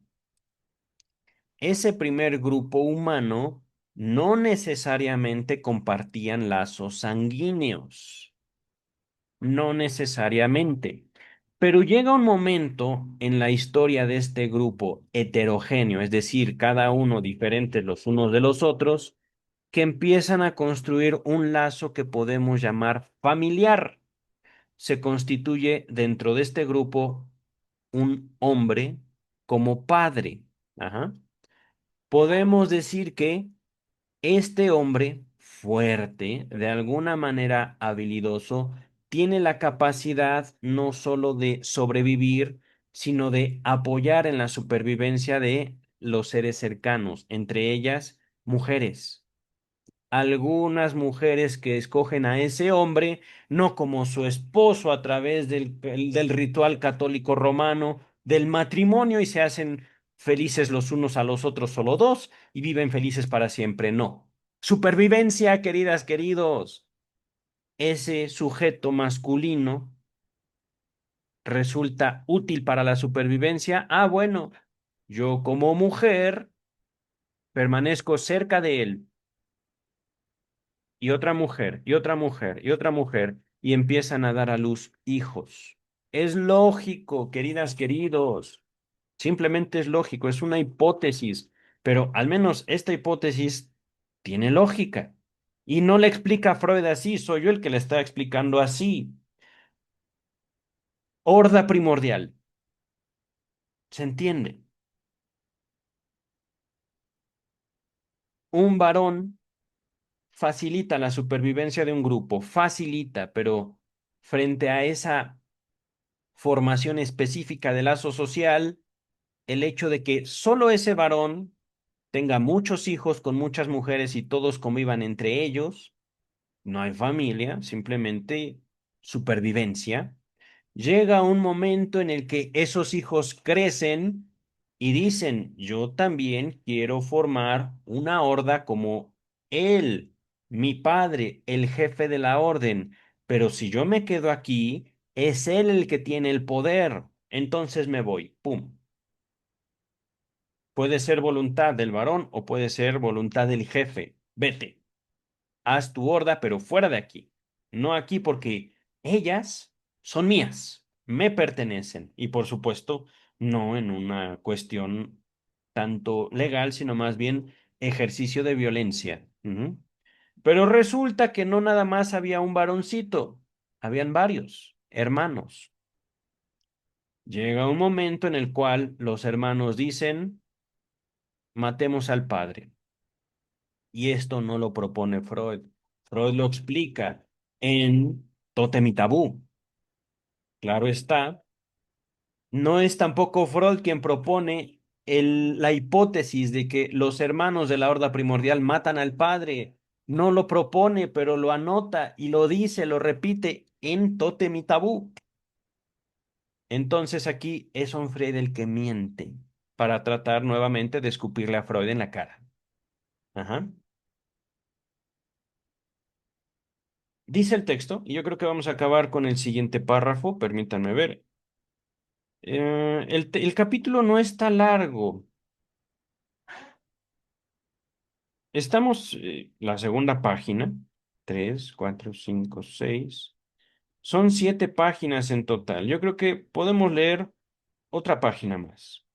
Ese primer grupo humano no necesariamente compartían lazos sanguíneos, no necesariamente. Pero llega un momento en la historia de este grupo heterogéneo, es decir, cada uno diferentes los unos de los otros, que empiezan a construir un lazo que podemos llamar familiar. Se constituye dentro de este grupo un hombre como padre. Ajá. Podemos decir que este hombre fuerte, de alguna manera habilidoso, tiene la capacidad no solo de sobrevivir, sino de apoyar en la supervivencia de los seres cercanos, entre ellas mujeres. Algunas mujeres que escogen a ese hombre no como su esposo a través del ritual católico romano del matrimonio y se hacen felices los unos a los otros solo dos y viven felices para siempre. No. Supervivencia, queridas, queridos. Ese sujeto masculino resulta útil para la supervivencia. Ah, bueno, yo como mujer permanezco cerca de él y otra mujer, y otra mujer, y otra mujer, y empiezan a dar a luz hijos. Es lógico, queridas, queridos. Simplemente es lógico, es una hipótesis, pero al menos esta hipótesis tiene lógica. Y no la explica Freud así, soy yo el que la está explicando así. Horda primordial. ¿Se entiende? Un varón facilita la supervivencia de un grupo, facilita, pero frente a esa formación específica de lazo social, el hecho de que solo ese varón tenga muchos hijos con muchas mujeres y todos convivan entre ellos, no hay familia, simplemente supervivencia. Llega un momento en el que esos hijos crecen y dicen, yo también quiero formar una horda como él, mi padre, el jefe de la orden, pero si yo me quedo aquí, es él el que tiene el poder, entonces me voy, ¡pum! Puede ser voluntad del varón o puede ser voluntad del jefe, vete, haz tu horda, pero fuera de aquí, no aquí porque ellas son mías, me pertenecen y por supuesto no en una cuestión tanto legal, sino más bien ejercicio de violencia. Ujú. Pero resulta que no nada más había un varoncito, habían varios hermanos. Llega un momento en el cual los hermanos dicen, matemos al padre. Y esto no lo propone Freud. Freud lo explica en Tótem y Tabú. Claro está, no es tampoco Freud quien propone la hipótesis de que los hermanos de la horda primordial matan al padre. No lo propone, pero lo anota y lo dice, lo repite en Tótem y Tabú. Entonces aquí es Freud el que miente para tratar nuevamente de escupirle a Freud en la cara. Ajá. Dice el texto, y yo creo que vamos a acabar con el siguiente párrafo, permítanme ver. El capítulo no está largo. Estamos, la segunda página, tres, cuatro, cinco, seis. Son 7 páginas en total. Yo creo que podemos leer otra página más.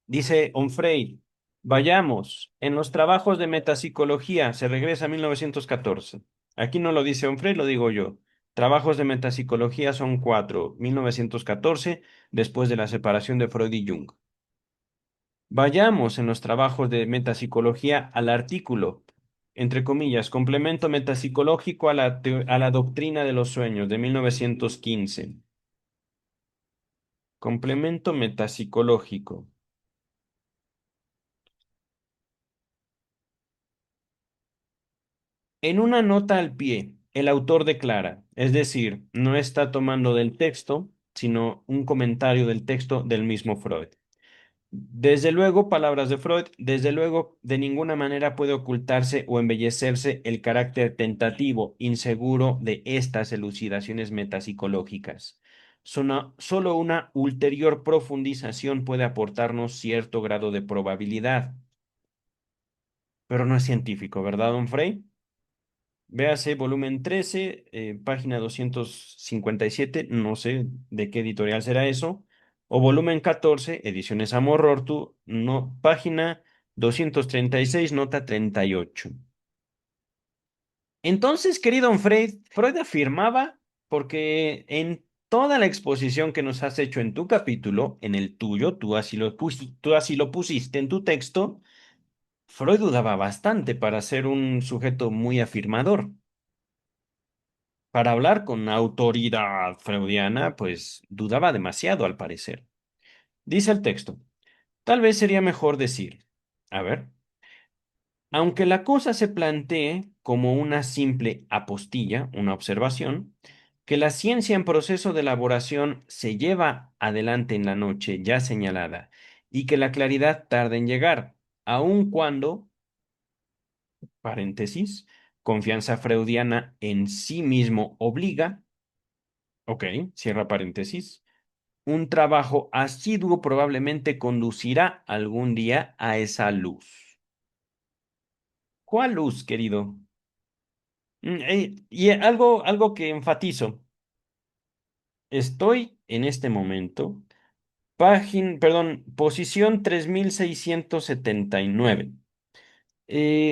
Dice Onfray, vayamos, en los trabajos de metapsicología, se regresa a 1914. Aquí no lo dice Onfray, lo digo yo. Trabajos de metapsicología son 4, 1914, después de la separación de Freud y Jung. Vayamos en los trabajos de metapsicología al artículo, entre comillas, complemento metapsicológico a a la doctrina de los sueños de 1915. Complemento metapsicológico. En una nota al pie, el autor declara, es decir, no está tomando del texto, sino un comentario del texto del mismo Freud. Desde luego, palabras de Freud, desde luego, de ninguna manera puede ocultarse o embellecerse el carácter tentativo, inseguro de estas elucidaciones metapsicológicas. Solo una ulterior profundización puede aportarnos cierto grado de probabilidad, pero no es científico, ¿verdad, don Frey? Véase volumen 13, página 257, no sé de qué editorial será eso, o volumen 14, ediciones Amor-Ortu, no, página 236, nota 38. Entonces, querido don Freud afirmaba, porque en toda la exposición que nos has hecho en tu capítulo, en el tuyo, tú así lo pusiste en tu texto, Freud dudaba bastante para ser un sujeto muy afirmador. Para hablar con autoridad freudiana, pues dudaba demasiado al parecer. Dice el texto, tal vez sería mejor decir, a ver, aunque la cosa se plantee como una simple apostilla, una observación, que la ciencia en proceso de elaboración se lleva adelante en la noche ya señalada y que la claridad tarda en llegar, aun cuando, paréntesis, confianza freudiana en sí mismo obliga, ok, cierra paréntesis. Un trabajo asiduo probablemente conducirá algún día a esa luz. ¿Cuál luz, querido? Y algo que enfatizo. Estoy en este momento, posición 3679.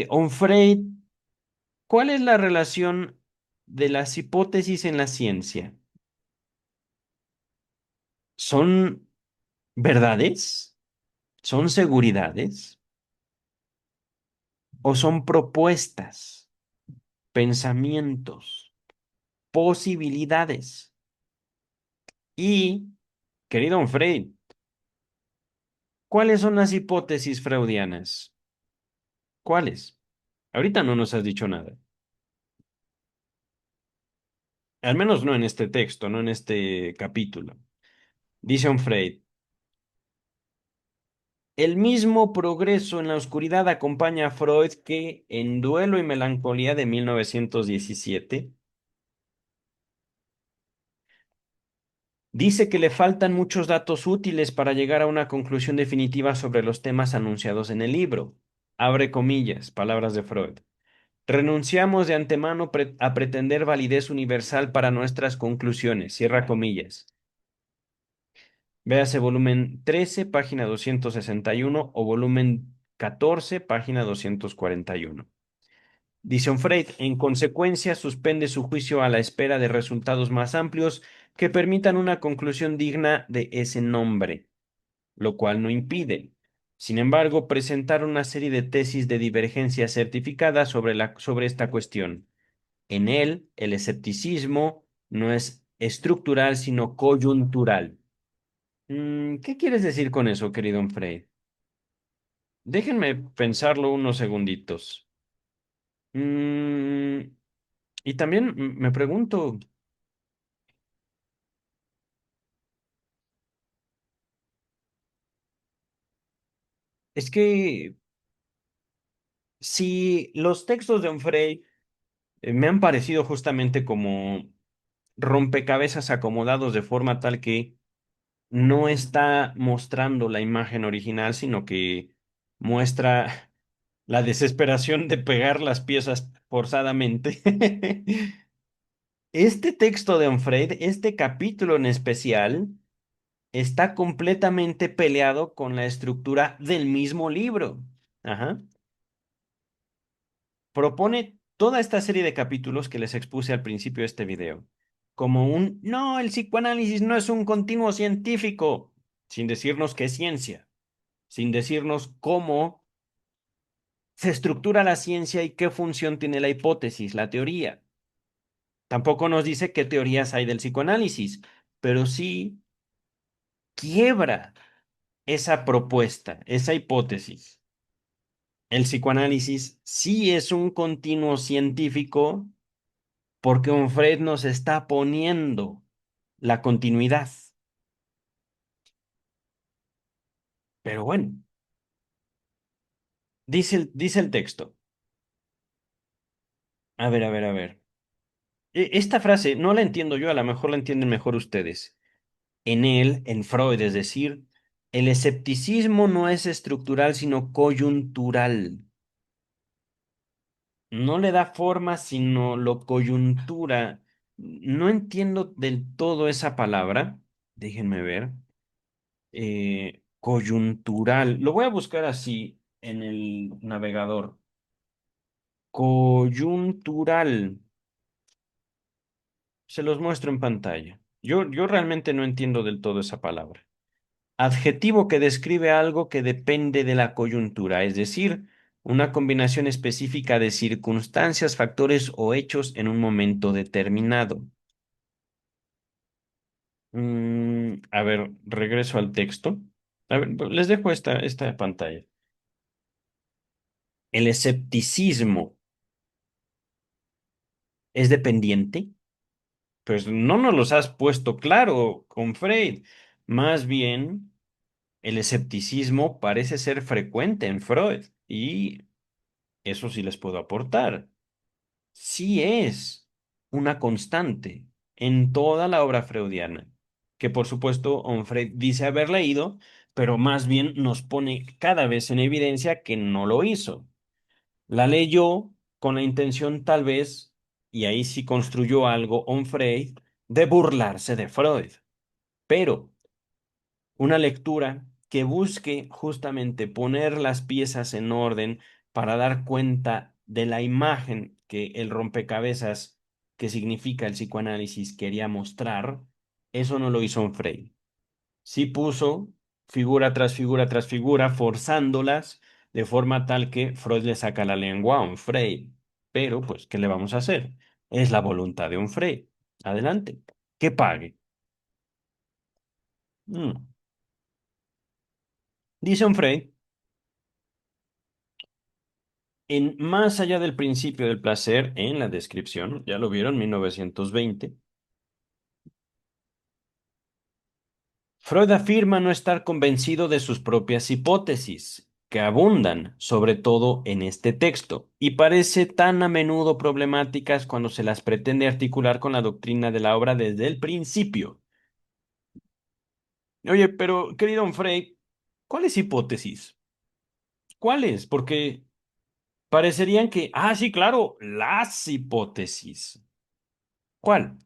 Onfray, ¿cuál es la relación de las hipótesis en la ciencia? ¿Son ¿Verdades? ¿Son seguridades? ¿O son propuestas, pensamientos, posibilidades? Y, querido Freud, ¿cuáles son las hipótesis freudianas? ¿Cuáles? Ahorita no nos has dicho nada. Al menos no en este texto, no en este capítulo. Dice Freud, el mismo progreso en la oscuridad acompaña a Freud que en Duelo y Melancolía de 1917 dice que le faltan muchos datos útiles para llegar a una conclusión definitiva sobre los temas anunciados en el libro. Abre comillas, palabras de Freud. Renunciamos de antemano a pretender validez universal para nuestras conclusiones. Cierra comillas. Véase volumen 13, página 261 o volumen 14, página 241. Dice Freud, en consecuencia, suspende su juicio a la espera de resultados más amplios que permitan una conclusión digna de ese nombre, lo cual no impide, sin embargo, presentar una serie de tesis de divergencia certificada sobre esta cuestión. En él, el escepticismo no es estructural, sino coyuntural. ¿Qué quieres decir con eso, querido Freud? Déjenme pensarlo unos segunditos. Mm, y también me pregunto, es que si los textos de Onfray me han parecido justamente como rompecabezas acomodados de forma tal que no está mostrando la imagen original, sino que muestra la desesperación de pegar las piezas forzadamente. Este texto de Onfray, este capítulo en especial, está completamente peleado con la estructura del mismo libro. Ajá. Propone toda esta serie de capítulos que les expuse al principio de este video, como no, el psicoanálisis no es un continuo científico, sin decirnos qué es ciencia, sin decirnos cómo se estructura la ciencia y qué función tiene la hipótesis, la teoría. Tampoco nos dice qué teorías hay del psicoanálisis, pero sí quiebra esa propuesta, esa hipótesis. El psicoanálisis sí es un continuo científico porque Onfred nos está poniendo la continuidad. Pero bueno, dice el texto. A ver, a ver, a ver. Esta frase no la entiendo yo, a lo mejor la entienden mejor ustedes. En él, en Freud, es decir, el escepticismo no es estructural, sino coyuntural. No le da forma, sino lo coyuntura. No entiendo del todo esa palabra. Déjenme ver. Coyuntural. Lo voy a buscar así en el navegador. Coyuntural. Se los muestro en pantalla. Yo realmente no entiendo del todo esa palabra. Adjetivo que describe algo que depende de la coyuntura, es decir, una combinación específica de circunstancias, factores o hechos en un momento determinado. A ver, regreso al texto. A ver, les dejo esta pantalla. El escepticismo es dependiente. Pues no nos los has puesto claro con Freud. Más bien, el escepticismo parece ser frecuente en Freud y eso sí les puedo aportar. Sí es una constante en toda la obra freudiana, que por supuesto Onfray dice haber leído, pero más bien nos pone cada vez en evidencia que no lo hizo. La leyó con la intención tal vez, y ahí sí construyó algo Onfray, de burlarse de Freud, pero una lectura que busque justamente poner las piezas en orden para dar cuenta de la imagen que el rompecabezas que significa el psicoanálisis quería mostrar, eso no lo hizo Frey. Sí puso figura tras figura tras figura, forzándolas de forma tal que Freud le saca la lengua a un Frey. Pero, pues, ¿qué le vamos a hacer? Es la voluntad de un Frey. Adelante. Que pague. Mm. Dice un Frey, en Más allá del principio del placer, en la descripción, ya lo vieron, 1920. Freud afirma no estar convencido de sus propias hipótesis, que abundan, sobre todo en este texto, y parece tan a menudo problemáticas cuando se las pretende articular con la doctrina de la obra desde el principio. Oye, pero, querido Don Frey, ¿cuáles hipótesis? ¿Cuáles? Porque parecerían que, sí, claro, las hipótesis. ¿Cuál?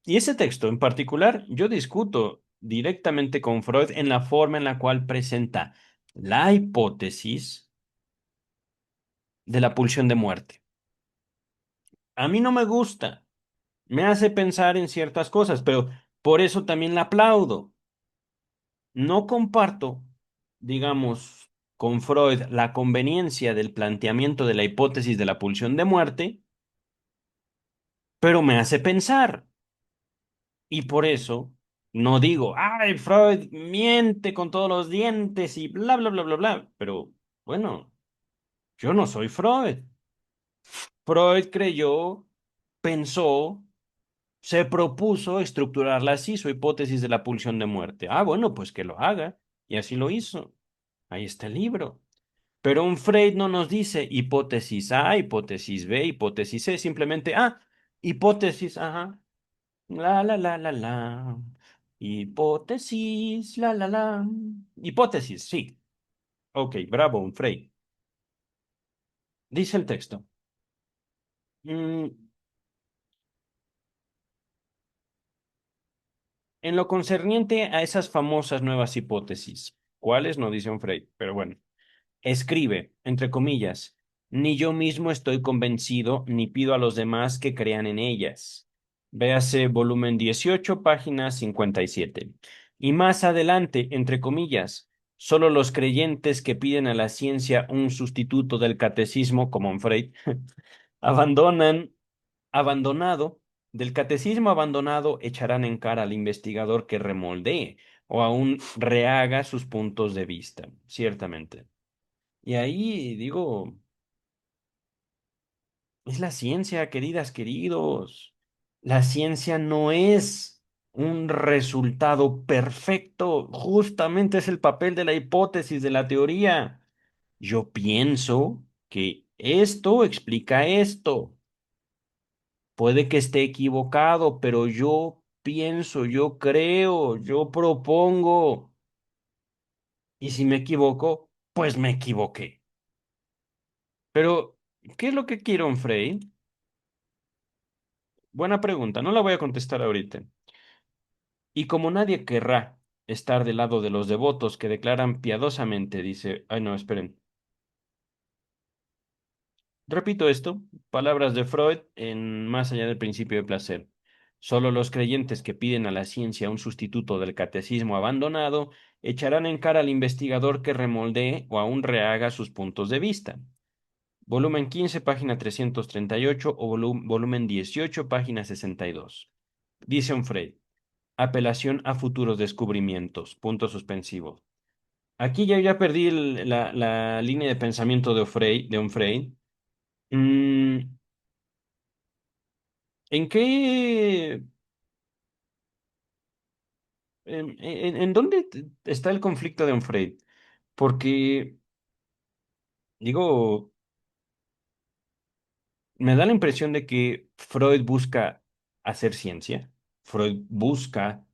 Y ese texto en particular, yo discuto directamente con Freud en la forma en la cual presenta la hipótesis de la pulsión de muerte. A mí no me gusta, me hace pensar en ciertas cosas, pero por eso también la aplaudo. No comparto, digamos, con Freud la conveniencia del planteamiento de la hipótesis de la pulsión de muerte, pero me hace pensar. Y por eso no digo, ay, Freud miente con todos los dientes y bla, bla, bla, bla, bla. Pero bueno, yo no soy Freud. Freud creyó, pensó, se propuso estructurarla así, su hipótesis de la pulsión de muerte. Bueno, pues que lo haga. Y así lo hizo. Ahí está el libro. Pero un Freud no nos dice hipótesis A, hipótesis B, hipótesis C, simplemente, hipótesis, ajá. La. Hipótesis, la. Hipótesis, sí. Ok, bravo, un Frey. Dice el texto. mm, en lo concerniente a esas famosas nuevas hipótesis, ¿cuáles? No dice un Frey, pero bueno. Escribe, entre comillas, ni yo mismo estoy convencido, ni pido a los demás que crean en ellas. Véase volumen 18, página 57. Y más adelante, entre comillas, solo los creyentes que piden a la ciencia un sustituto del catecismo, como en Freud, abandonan, abandonado, del catecismo abandonado echarán en cara al investigador que remoldee o aún rehaga sus puntos de vista, ciertamente. Y ahí digo, es la ciencia, queridas, queridos. La ciencia no es un resultado perfecto, justamente es el papel de la hipótesis, de la teoría. Yo pienso que esto explica esto. Puede que esté equivocado, pero yo pienso, yo creo, yo propongo. Y si me equivoco, pues me equivoqué. Pero, ¿qué es lo que quiero, Frey? Buena pregunta, no la voy a contestar ahorita. Y como nadie querrá estar del lado de los devotos que declaran piadosamente, dice, ay no, esperen. Repito esto, palabras de Freud en Más allá del principio de placer. Solo los creyentes que piden a la ciencia un sustituto del catecismo abandonado echarán en cara al investigador que remoldee o aún rehaga sus puntos de vista. Volumen 15, página 338 o volumen 18, página 62. Dice un Freud. Apelación a futuros descubrimientos. Punto suspensivo. Aquí ya perdí la línea de pensamiento de Onfray. Mm, ¿En qué, en dónde está el conflicto de Onfray? Porque, digo, me da la impresión de que Freud busca hacer ciencia. Freud busca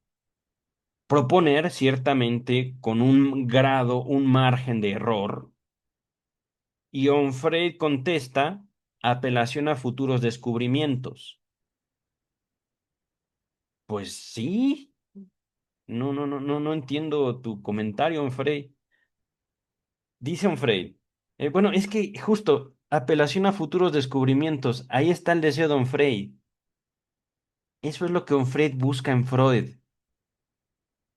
proponer ciertamente con un grado, un margen de error. Y Onfray contesta apelación a futuros descubrimientos. Pues sí, no entiendo tu comentario, Onfray. Dice Onfray. Bueno, es que justo apelación a futuros descubrimientos, ahí está el deseo de Onfray. Eso es lo que Onfray busca en Freud,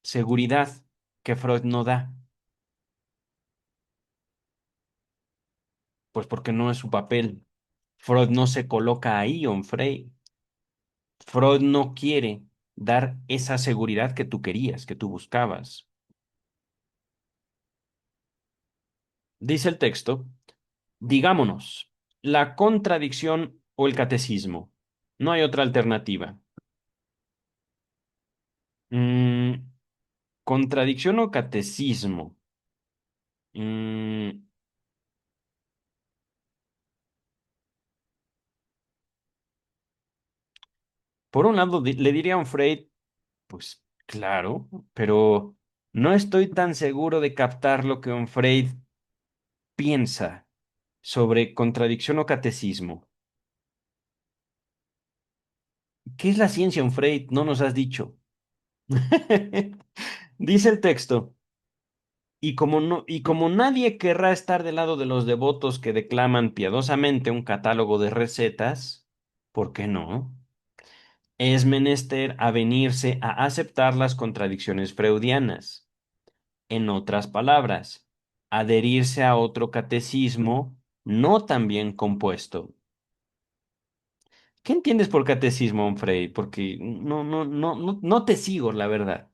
seguridad. que Freud no da? Pues porque no es su papel. Freud no se coloca ahí, Onfray. Freud no quiere dar esa seguridad que tú querías, que tú buscabas. Dice el texto, digámonos, la contradicción o el catecismo. No hay otra alternativa. Mm, contradicción o catecismo. Mm, por un lado, le diría a un Freud, pues claro, pero no estoy tan seguro de captar lo que un Freud piensa sobre contradicción o catecismo. ¿Qué es la ciencia, un Freud? No nos has dicho. Dice el texto. Y como nadie querrá estar del lado de los devotos que declaman piadosamente un catálogo de recetas, ¿por qué no? Es menester avenirse a aceptar las contradicciones freudianas. En otras palabras, adherirse a otro catecismo no tan bien compuesto. ¿Qué entiendes por catecismo, Frey? Porque no te sigo, la verdad.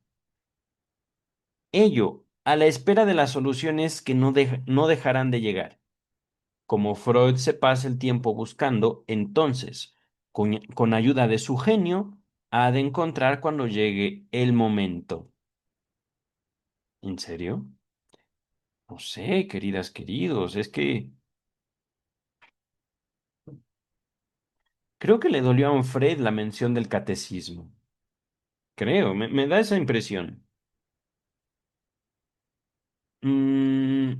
Ello, a la espera de las soluciones que no dejarán de llegar. Como Freud se pasa el tiempo buscando, entonces, con ayuda de su genio, ha de encontrar cuando llegue el momento. ¿En serio? No sé, queridas, queridos, es que creo que le dolió a Fred la mención del catecismo. Creo, me da esa impresión. Mm,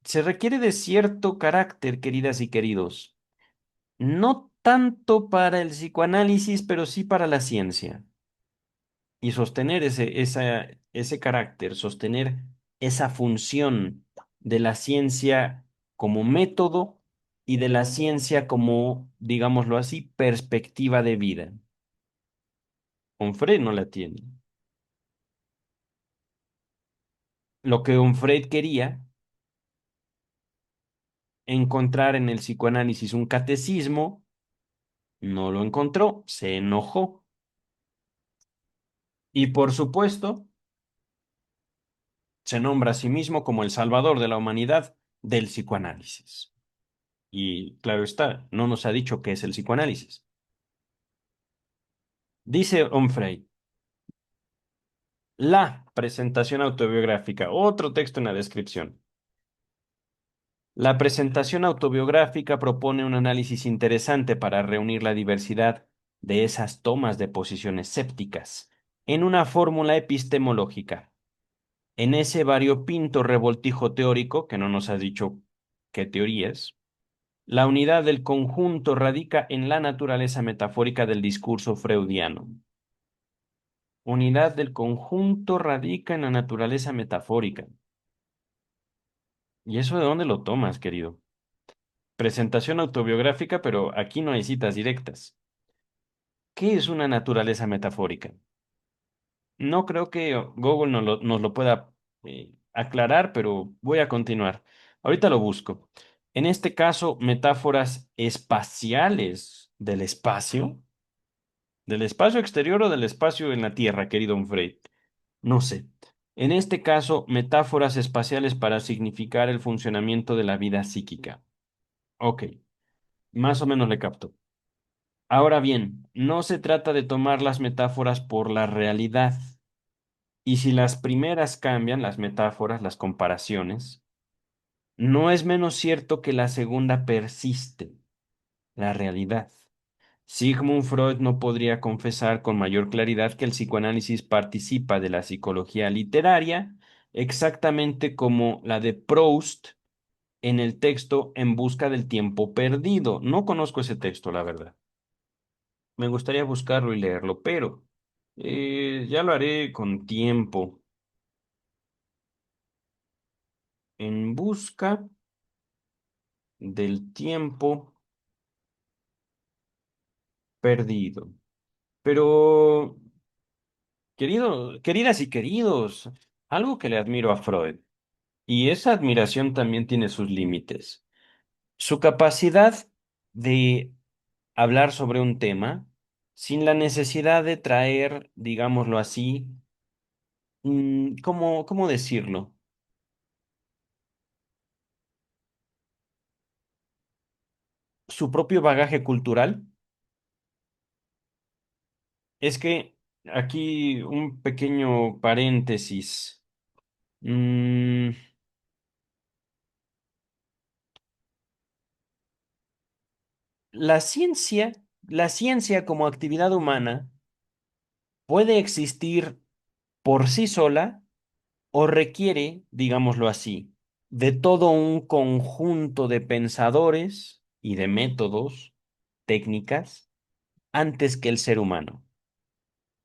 se requiere de cierto carácter, queridas y queridos. No tanto para el psicoanálisis, pero sí para la ciencia. Y sostener ese carácter, sostener esa función de la ciencia como método y de la ciencia como, digámoslo así, perspectiva de vida. Onfray no la tiene. Lo que Onfray quería, encontrar en el psicoanálisis un catecismo, no lo encontró, se enojó. Y por supuesto, se nombra a sí mismo como el salvador de la humanidad del psicoanálisis. Y claro está, no nos ha dicho qué es el psicoanálisis. Dice Onfray, la presentación autobiográfica, otro texto en la descripción. La presentación autobiográfica propone un análisis interesante para reunir la diversidad de esas tomas de posiciones sépticas en una fórmula epistemológica. En ese variopinto revoltijo teórico, que no nos ha dicho qué teoría es, la unidad del conjunto radica en la naturaleza metafórica del discurso freudiano. Unidad del conjunto radica en la naturaleza metafórica. ¿Y eso de dónde lo tomas, querido? Presentación autobiográfica, pero aquí no hay citas directas. ¿Qué es una naturaleza metafórica? No creo que Google nos lo pueda aclarar, pero voy a continuar. Ahorita lo busco. En este caso, metáforas espaciales del espacio exterior o del espacio en la Tierra, querido Humphrey. No sé. En este caso, metáforas espaciales para significar el funcionamiento de la vida psíquica. Ok, más o menos le capto. Ahora bien, no se trata de tomar las metáforas por la realidad. Y si las primeras cambian, las metáforas, las comparaciones, no es menos cierto que la segunda persiste, la realidad. Sigmund Freud no podría confesar con mayor claridad que el psicoanálisis participa de la psicología literaria, exactamente como la de Proust en el texto En busca del tiempo perdido. No conozco ese texto, la verdad. Me gustaría buscarlo y leerlo, pero ya lo haré con tiempo. En busca del tiempo perdido. Pero Queridas y queridos, algo que le admiro a Freud, y esa admiración también tiene sus límites. Su capacidad de hablar sobre un tema sin la necesidad de traer, digámoslo así, ¿cómo decirlo? Su propio bagaje cultural. Es que aquí un pequeño paréntesis. Mm, la ciencia como actividad humana puede existir por sí sola o requiere, digámoslo así, de todo un conjunto de pensadores y de métodos, técnicas, antes que el ser humano.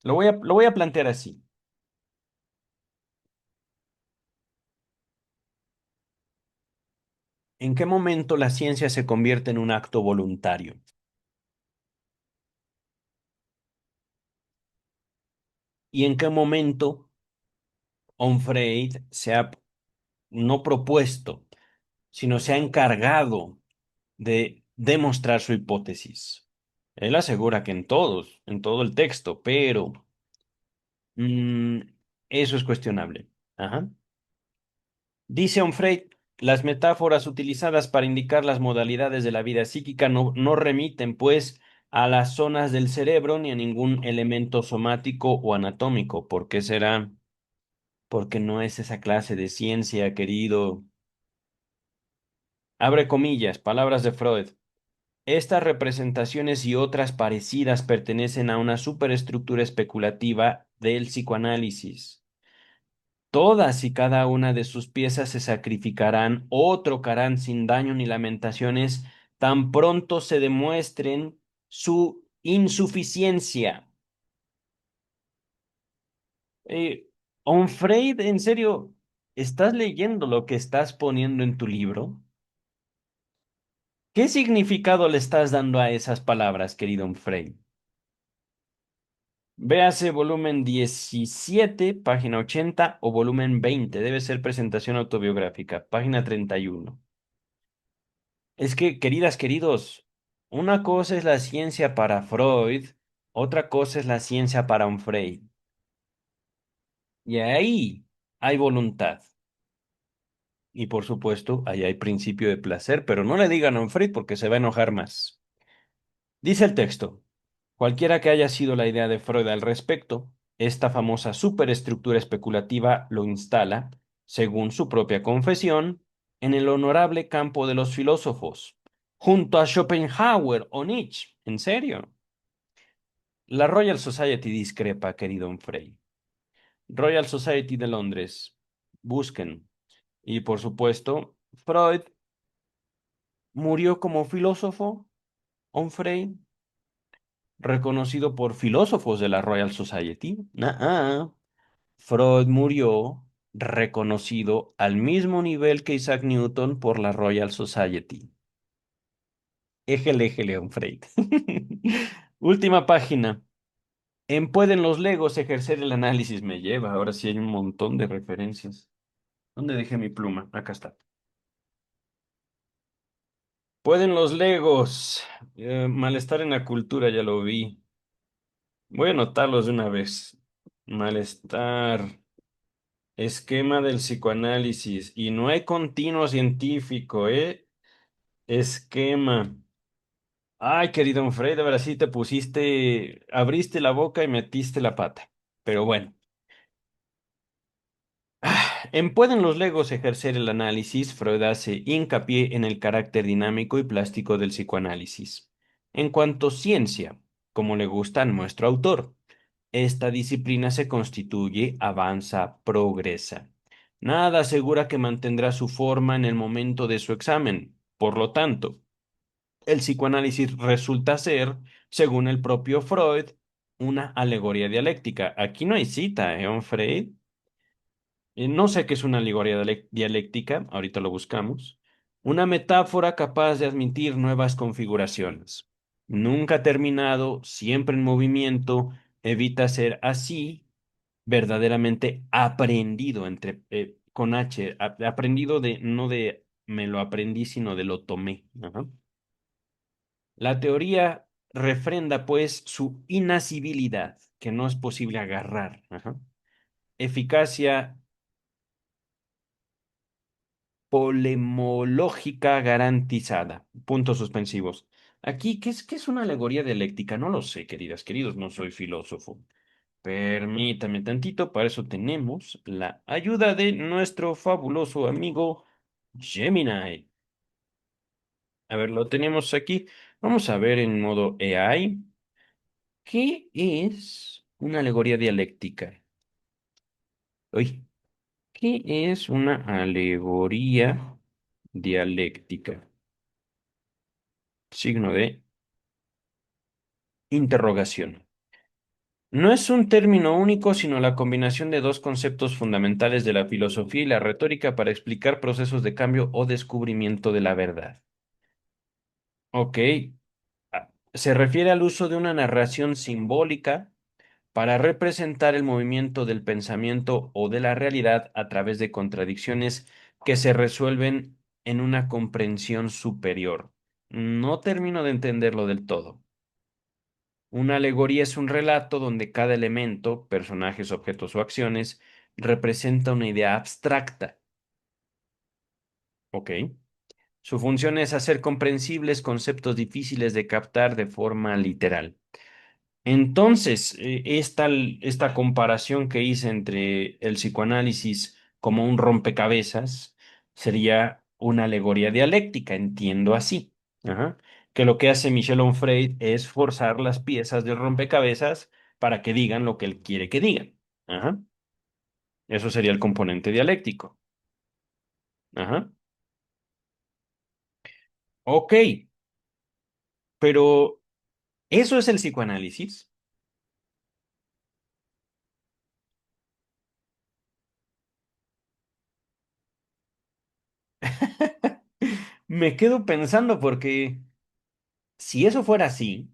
Lo voy a plantear así. ¿En qué momento la ciencia se convierte en un acto voluntario? ¿Y en qué momento Onfray se ha no propuesto, sino se ha encargado de demostrar su hipótesis? Él asegura que en todo el texto, pero mm, eso es cuestionable. Ajá. Dice Onfray, las metáforas utilizadas para indicar las modalidades de la vida psíquica no remiten, pues, a las zonas del cerebro ni a ningún elemento somático o anatómico. ¿Por qué será? Porque no es esa clase de ciencia, querido. Abre comillas, palabras de Freud. Estas representaciones y otras parecidas pertenecen a una superestructura especulativa del psicoanálisis. Todas y cada una de sus piezas se sacrificarán o trocarán sin daño ni lamentaciones tan pronto se demuestren su insuficiencia. Onfray, en serio, ¿estás leyendo lo que estás poniendo en tu libro? ¿Qué significado le estás dando a esas palabras, querido Onfray? Véase volumen 17, página 80 o volumen 20. Debe ser presentación autobiográfica, página 31. Es que, queridas, queridos, una cosa es la ciencia para Freud, otra cosa es la ciencia para Onfray. Y ahí hay voluntad. Y por supuesto, ahí hay principio de placer, pero no le digan a Onfray porque se va a enojar más. Dice el texto. Cualquiera que haya sido la idea de Freud al respecto, esta famosa superestructura especulativa lo instala, según su propia confesión, en el honorable campo de los filósofos, junto a Schopenhauer o Nietzsche. ¿En serio? La Royal Society discrepa, querido Frey. Royal Society de Londres. Busquen. Y por supuesto, Freud murió como filósofo, Onfray, reconocido por filósofos de la Royal Society. Freud murió reconocido al mismo nivel que Isaac Newton por la Royal Society. Éjele, éjele, Freud. Última página. En ¿Pueden los Legos ejercer el análisis? Me lleva. Ahora sí hay un montón de referencias. ¿Dónde dejé mi pluma? Acá está. ¿Pueden los Legos? Malestar en la cultura, ya lo vi. Voy a anotarlos de una vez. Malestar. Esquema del psicoanálisis. Y no hay continuo científico, ¿eh? Esquema. Ay, querido Fred, ahora sí te pusiste, abriste la boca y metiste la pata. Pero bueno. En ¿Pueden los Legos ejercer el análisis? Freud hace hincapié en el carácter dinámico y plástico del psicoanálisis. En cuanto ciencia, como le gusta a nuestro autor, esta disciplina se constituye, avanza, progresa. Nada asegura que mantendrá su forma en el momento de su examen. Por lo tanto, el psicoanálisis resulta ser, según el propio Freud, una alegoría dialéctica. Aquí no hay cita, ¿eh, Freud? No sé qué es una alegoría dialéctica, ahorita lo buscamos. Una metáfora capaz de admitir nuevas configuraciones. Nunca terminado, siempre en movimiento, evita ser así. verdaderamente aprendido con H, aprendido de, no de me lo aprendí, sino de lo tomé. Ajá. La teoría refrenda, pues, su inasibilidad, que no es posible agarrar. Ajá. Eficacia polemológica garantizada. Puntos suspensivos. Aquí, qué es una alegoría dialéctica? No lo sé, queridas, queridos, no soy filósofo. Permítame tantito, para eso tenemos la ayuda de nuestro fabuloso amigo Gemini. A ver, lo tenemos aquí. Vamos a ver en modo AI. ¿Qué es una alegoría dialéctica? Uy, ¿qué es una alegoría dialéctica? Signo de interrogación. No es un término único, sino la combinación de dos conceptos fundamentales de la filosofía y la retórica para explicar procesos de cambio o descubrimiento de la verdad. Ok, se refiere al uso de una narración simbólica para representar el movimiento del pensamiento o de la realidad a través de contradicciones que se resuelven en una comprensión superior. No termino de entenderlo del todo. Una alegoría es un relato donde cada elemento, personajes, objetos o acciones, representa una idea abstracta. ¿Ok? Su función es hacer comprensibles conceptos difíciles de captar de forma literal. Entonces, esta comparación que hice entre el psicoanálisis como un rompecabezas sería una alegoría dialéctica, entiendo así. Ajá. Que lo que hace Michel Onfray es forzar las piezas del rompecabezas para que digan lo que él quiere que digan. Ajá. Eso sería el componente dialéctico. Ajá. Ok, pero ¿eso es el psicoanálisis? Me quedo pensando porque si eso fuera así,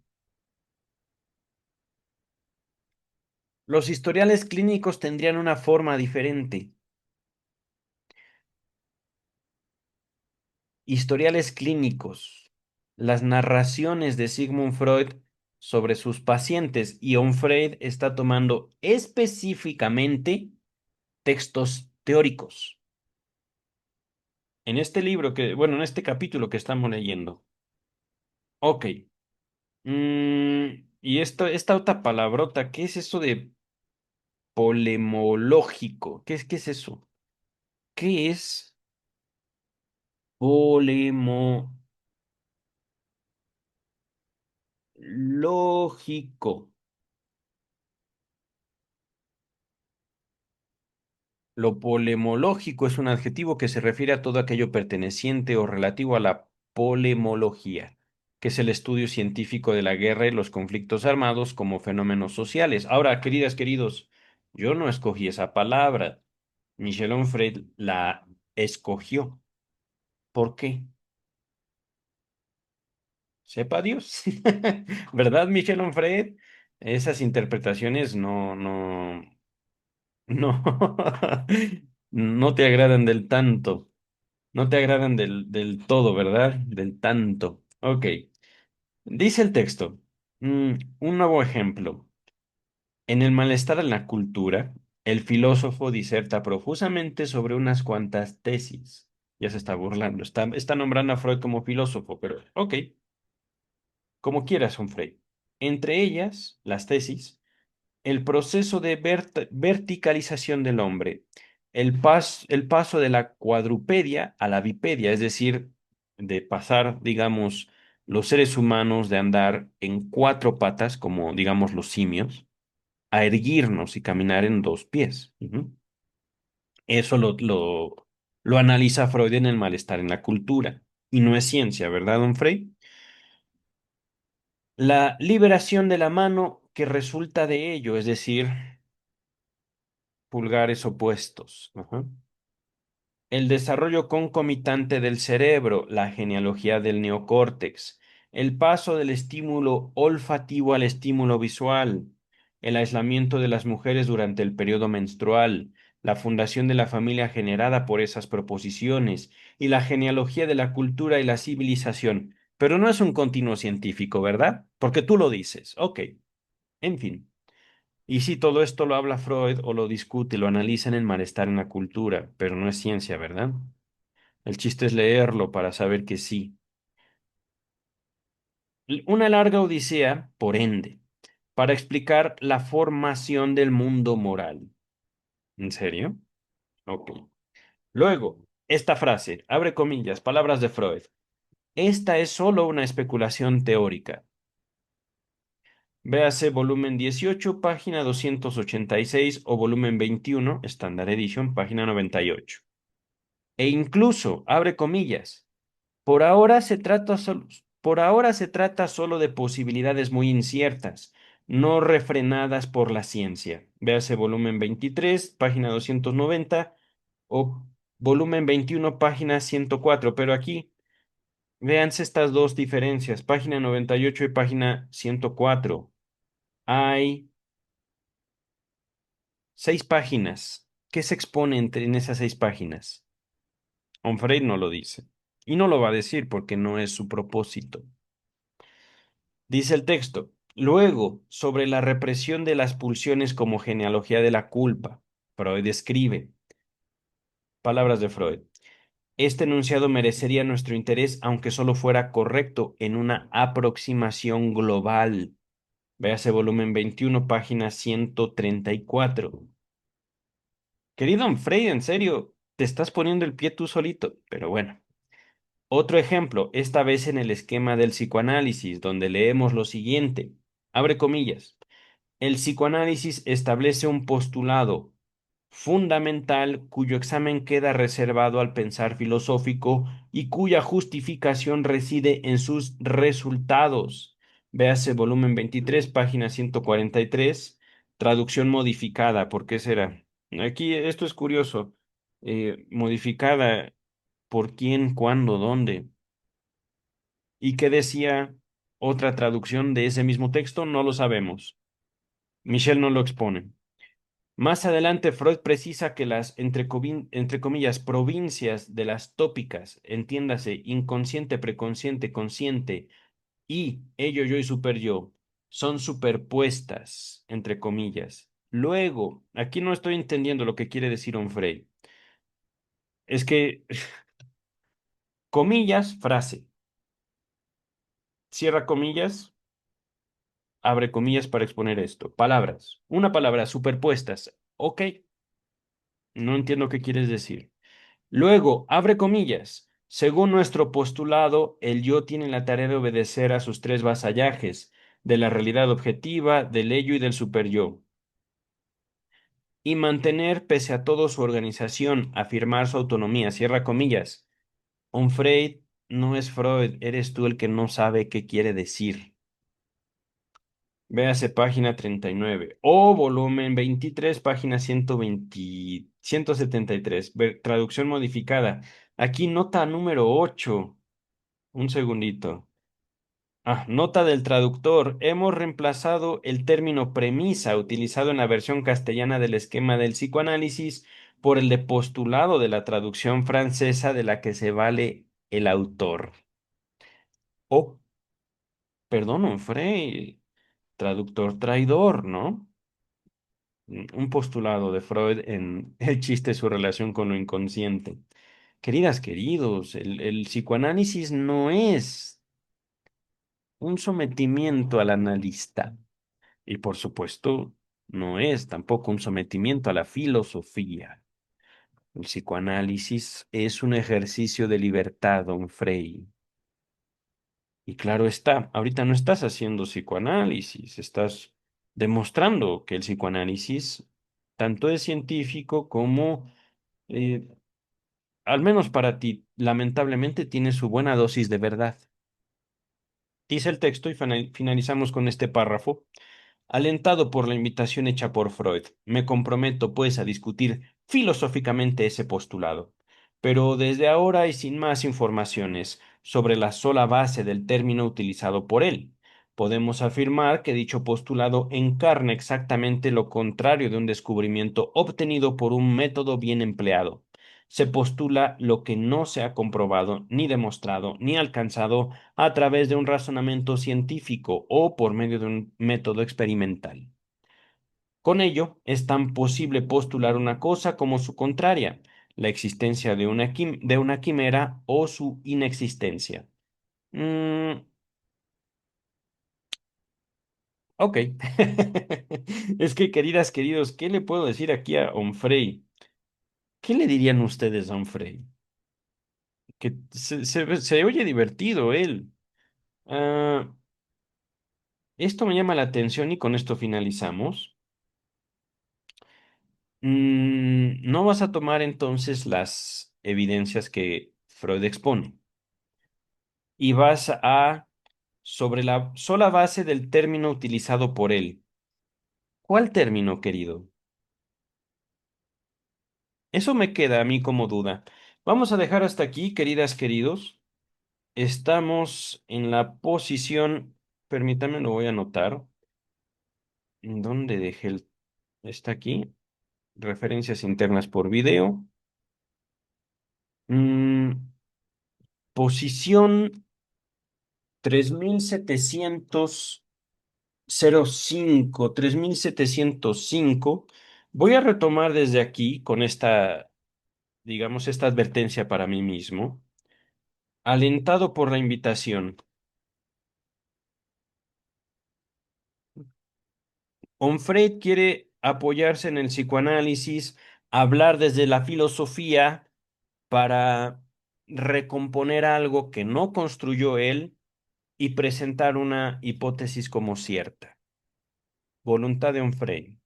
los historiales clínicos tendrían una forma diferente. Historiales clínicos, las narraciones de Sigmund Freud sobre sus pacientes y Onfray está tomando específicamente textos teóricos. En este libro que, bueno, en este capítulo que estamos leyendo. Ok. Y esta otra palabrota, ¿qué es eso de polemológico? Qué es eso? ¿Qué es polemológico? Lo polemológico es un adjetivo que se refiere a todo aquello perteneciente o relativo a la polemología, que es el estudio científico de la guerra y los conflictos armados como fenómenos sociales. Ahora, queridas, queridos, yo no escogí esa palabra. Michel Onfray la escogió. ¿Por qué? Sepa Dios. ¿Verdad, Michel Onfray? Esas interpretaciones no, no te agradan del tanto. No te agradan del todo, ¿verdad? Del tanto. Ok. Dice el texto. Un nuevo ejemplo. En el malestar en la cultura, el filósofo diserta profusamente sobre unas cuantas tesis. Ya se está burlando. Está nombrando a Freud como filósofo, pero ok, como quieras, son Freud. Entre ellas, las tesis el proceso de verticalización del hombre, el paso de la cuadrupedia a la bipedia, es decir, de pasar, digamos, los seres humanos de andar en cuatro patas, como digamos los simios, a erguirnos y caminar en dos pies. Ujú. Eso lo analiza Freud en el malestar en la cultura. Y no es ciencia, ¿verdad, don Frey? La liberación de la mano que resulta de ello, es decir, pulgares opuestos. Ajá. El desarrollo concomitante del cerebro, la genealogía del neocórtex, el paso del estímulo olfativo al estímulo visual, el aislamiento de las mujeres durante el periodo menstrual, la fundación de la familia generada por esas proposiciones y la genealogía de la cultura y la civilización. Pero no es un continuo científico, ¿verdad? Porque tú lo dices. Ok, en fin. Y sí, todo esto lo habla Freud o lo discute, lo analiza en el malestar en la cultura, pero no es ciencia, ¿verdad? El chiste es leerlo para saber que sí. Una larga odisea, por ende, para explicar la formación del mundo moral. ¿En serio? Ok. Luego, esta frase, abre comillas, palabras de Freud. Esta es solo una especulación teórica. Véase volumen 18, página 286 o volumen 21, Standard Edition, página 98. E incluso, abre comillas, por ahora se trata solo de posibilidades muy inciertas, no refrenadas por la ciencia. Véase volumen 23, página 290 o volumen 21, página 104. Pero aquí, véanse estas dos diferencias, página 98 y página 104. Hay 6 páginas. ¿Qué se expone en esas 6 páginas? Onfray no lo dice. Y no lo va a decir porque no es su propósito. Dice el texto. Luego, sobre la represión de las pulsiones como genealogía de la culpa, Freud escribe, palabras de Freud. Este enunciado merecería nuestro interés aunque solo fuera correcto en una aproximación global. Véase volumen 21, página 134. Querido Onfray, en serio, te estás poniendo el pie tú solito, pero bueno. Otro ejemplo, esta vez en el esquema del psicoanálisis, donde leemos lo siguiente. Abre comillas. El psicoanálisis establece un postulado fundamental cuyo examen queda reservado al pensar filosófico y cuya justificación reside en sus resultados. Véase volumen 23, página 143, traducción modificada. ¿Por qué será? Aquí esto es curioso. Modificada, ¿por quién, cuándo, dónde? ¿Y qué decía otra traducción de ese mismo texto? No lo sabemos. Michel no lo expone. Más adelante, Freud precisa que las, entre comillas, provincias de las tópicas, entiéndase, inconsciente, preconsciente, consciente y ello, yo y superyo, son superpuestas, entre comillas. Luego, aquí no estoy entendiendo lo que quiere decir Onfray. Es que, comillas, frase, cierra comillas, abre comillas para exponer esto. Palabras, una palabra, superpuestas. Ok, no entiendo qué quieres decir. Luego, abre comillas. Según nuestro postulado, el yo tiene la tarea de obedecer a sus tres vasallajes, de la realidad objetiva, del ello y del superyo, y mantener pese a todo su organización, afirmar su autonomía. Cierra comillas. Onfray no es Freud, eres tú el que no sabe qué quiere decir. Véase página 39 o volumen 23, página 120, 173, traducción modificada. Aquí nota número 8. Un segundito. Nota del traductor. Hemos reemplazado el término premisa utilizado en la versión castellana del esquema del psicoanálisis por el de postulado de la traducción francesa de la que se vale el autor. Oh, perdón, Frey, traductor traidor, ¿no? Un postulado de Freud en el chiste de su relación con lo inconsciente. Queridas, queridos, el psicoanálisis no es un sometimiento al analista y por supuesto no es tampoco un sometimiento a la filosofía. El psicoanálisis es un ejercicio de libertad, don Frey. Y claro está, ahorita no estás haciendo psicoanálisis, estás demostrando que el psicoanálisis tanto es científico como, eh, al menos para ti, lamentablemente tiene su buena dosis de verdad. Dice el texto y finalizamos con este párrafo. Alentado por la invitación hecha por Freud, me comprometo pues a discutir filosóficamente ese postulado, pero desde ahora y sin más informaciones sobre la sola base del término utilizado por él, podemos afirmar que dicho postulado encarna exactamente lo contrario de un descubrimiento obtenido por un método bien empleado. Se postula lo que no se ha comprobado, ni demostrado, ni alcanzado a través de un razonamiento científico o por medio de un método experimental. Con ello, es tan posible postular una cosa como su contraria, la existencia de de una quimera o su inexistencia. Mm, ok. Es que, queridas, queridos, ¿qué le puedo decir aquí a Onfrey? ¿Qué le dirían ustedes a Onfrey? Que se oye divertido él. Ah, esto me llama la atención y con esto finalizamos. No vas a tomar entonces las evidencias que Freud expone y vas a, sobre la sola base del término utilizado por él. ¿Cuál término, querido? Eso me queda a mí como duda. Vamos a dejar hasta aquí, queridas, queridos. Estamos en la posición, permítame, lo voy a anotar. ¿En dónde dejé el... Está aquí. Referencias internas por video. Mm, posición 3705, 3705. Voy a retomar desde aquí con esta, digamos, esta advertencia para mí mismo. Alentado por la invitación. Onfray quiere apoyarse en el psicoanálisis, hablar desde la filosofía para recomponer algo que no construyó él y presentar una hipótesis como cierta. Voluntad de Onfray.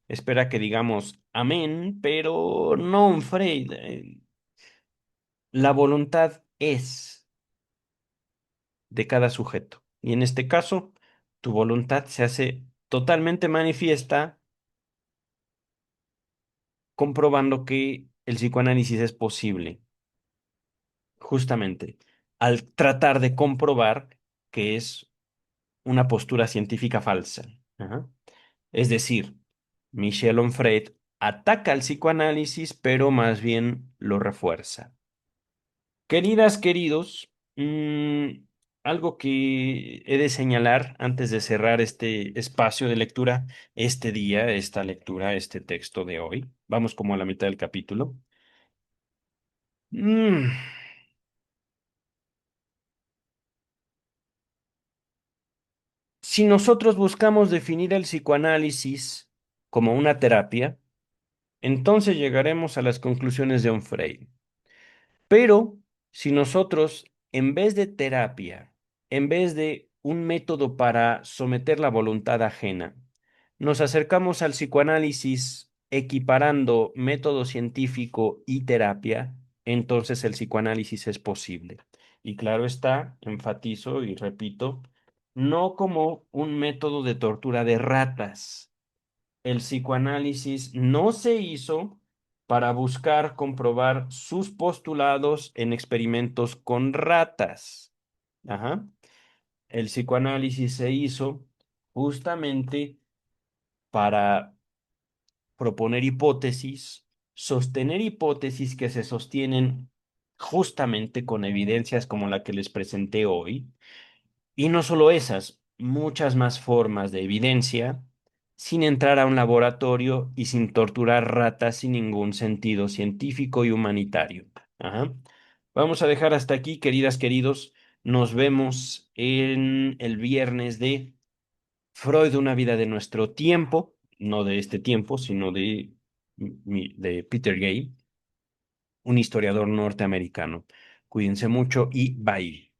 Espera que digamos amén, pero no Onfray. La voluntad es de cada sujeto. Y en este caso, tu voluntad se hace totalmente manifiesta comprobando que el psicoanálisis es posible, justamente al tratar de comprobar que es una postura científica falsa. Ajá. Es decir, Michel Onfray ataca al psicoanálisis, pero más bien lo refuerza. Queridas, queridos, algo que he de señalar antes de cerrar este espacio de lectura, este día, esta lectura, este texto de hoy. Vamos como a la mitad del capítulo. Mm, Si nosotros buscamos definir el psicoanálisis como una terapia, entonces llegaremos a las conclusiones de Onfray. Pero si nosotros, en vez de terapia, en vez de un método para someter la voluntad ajena, nos acercamos al psicoanálisis equiparando método científico y terapia, entonces el psicoanálisis es posible. Y claro está, enfatizo y repito, no como un método de tortura de ratas. El psicoanálisis no se hizo para buscar comprobar sus postulados en experimentos con ratas. Ajá. El psicoanálisis se hizo justamente para proponer hipótesis, sostener hipótesis que se sostienen justamente con evidencias como la que les presenté hoy, y no solo esas, muchas más formas de evidencia, sin entrar a un laboratorio y sin torturar ratas sin ningún sentido científico y humanitario. Ajá. Vamos a dejar hasta aquí, queridas, queridos. Nos vemos en el viernes de Freud, una vida de nuestro tiempo, no de este tiempo, sino de Peter Gay, un historiador norteamericano. Cuídense mucho y bye.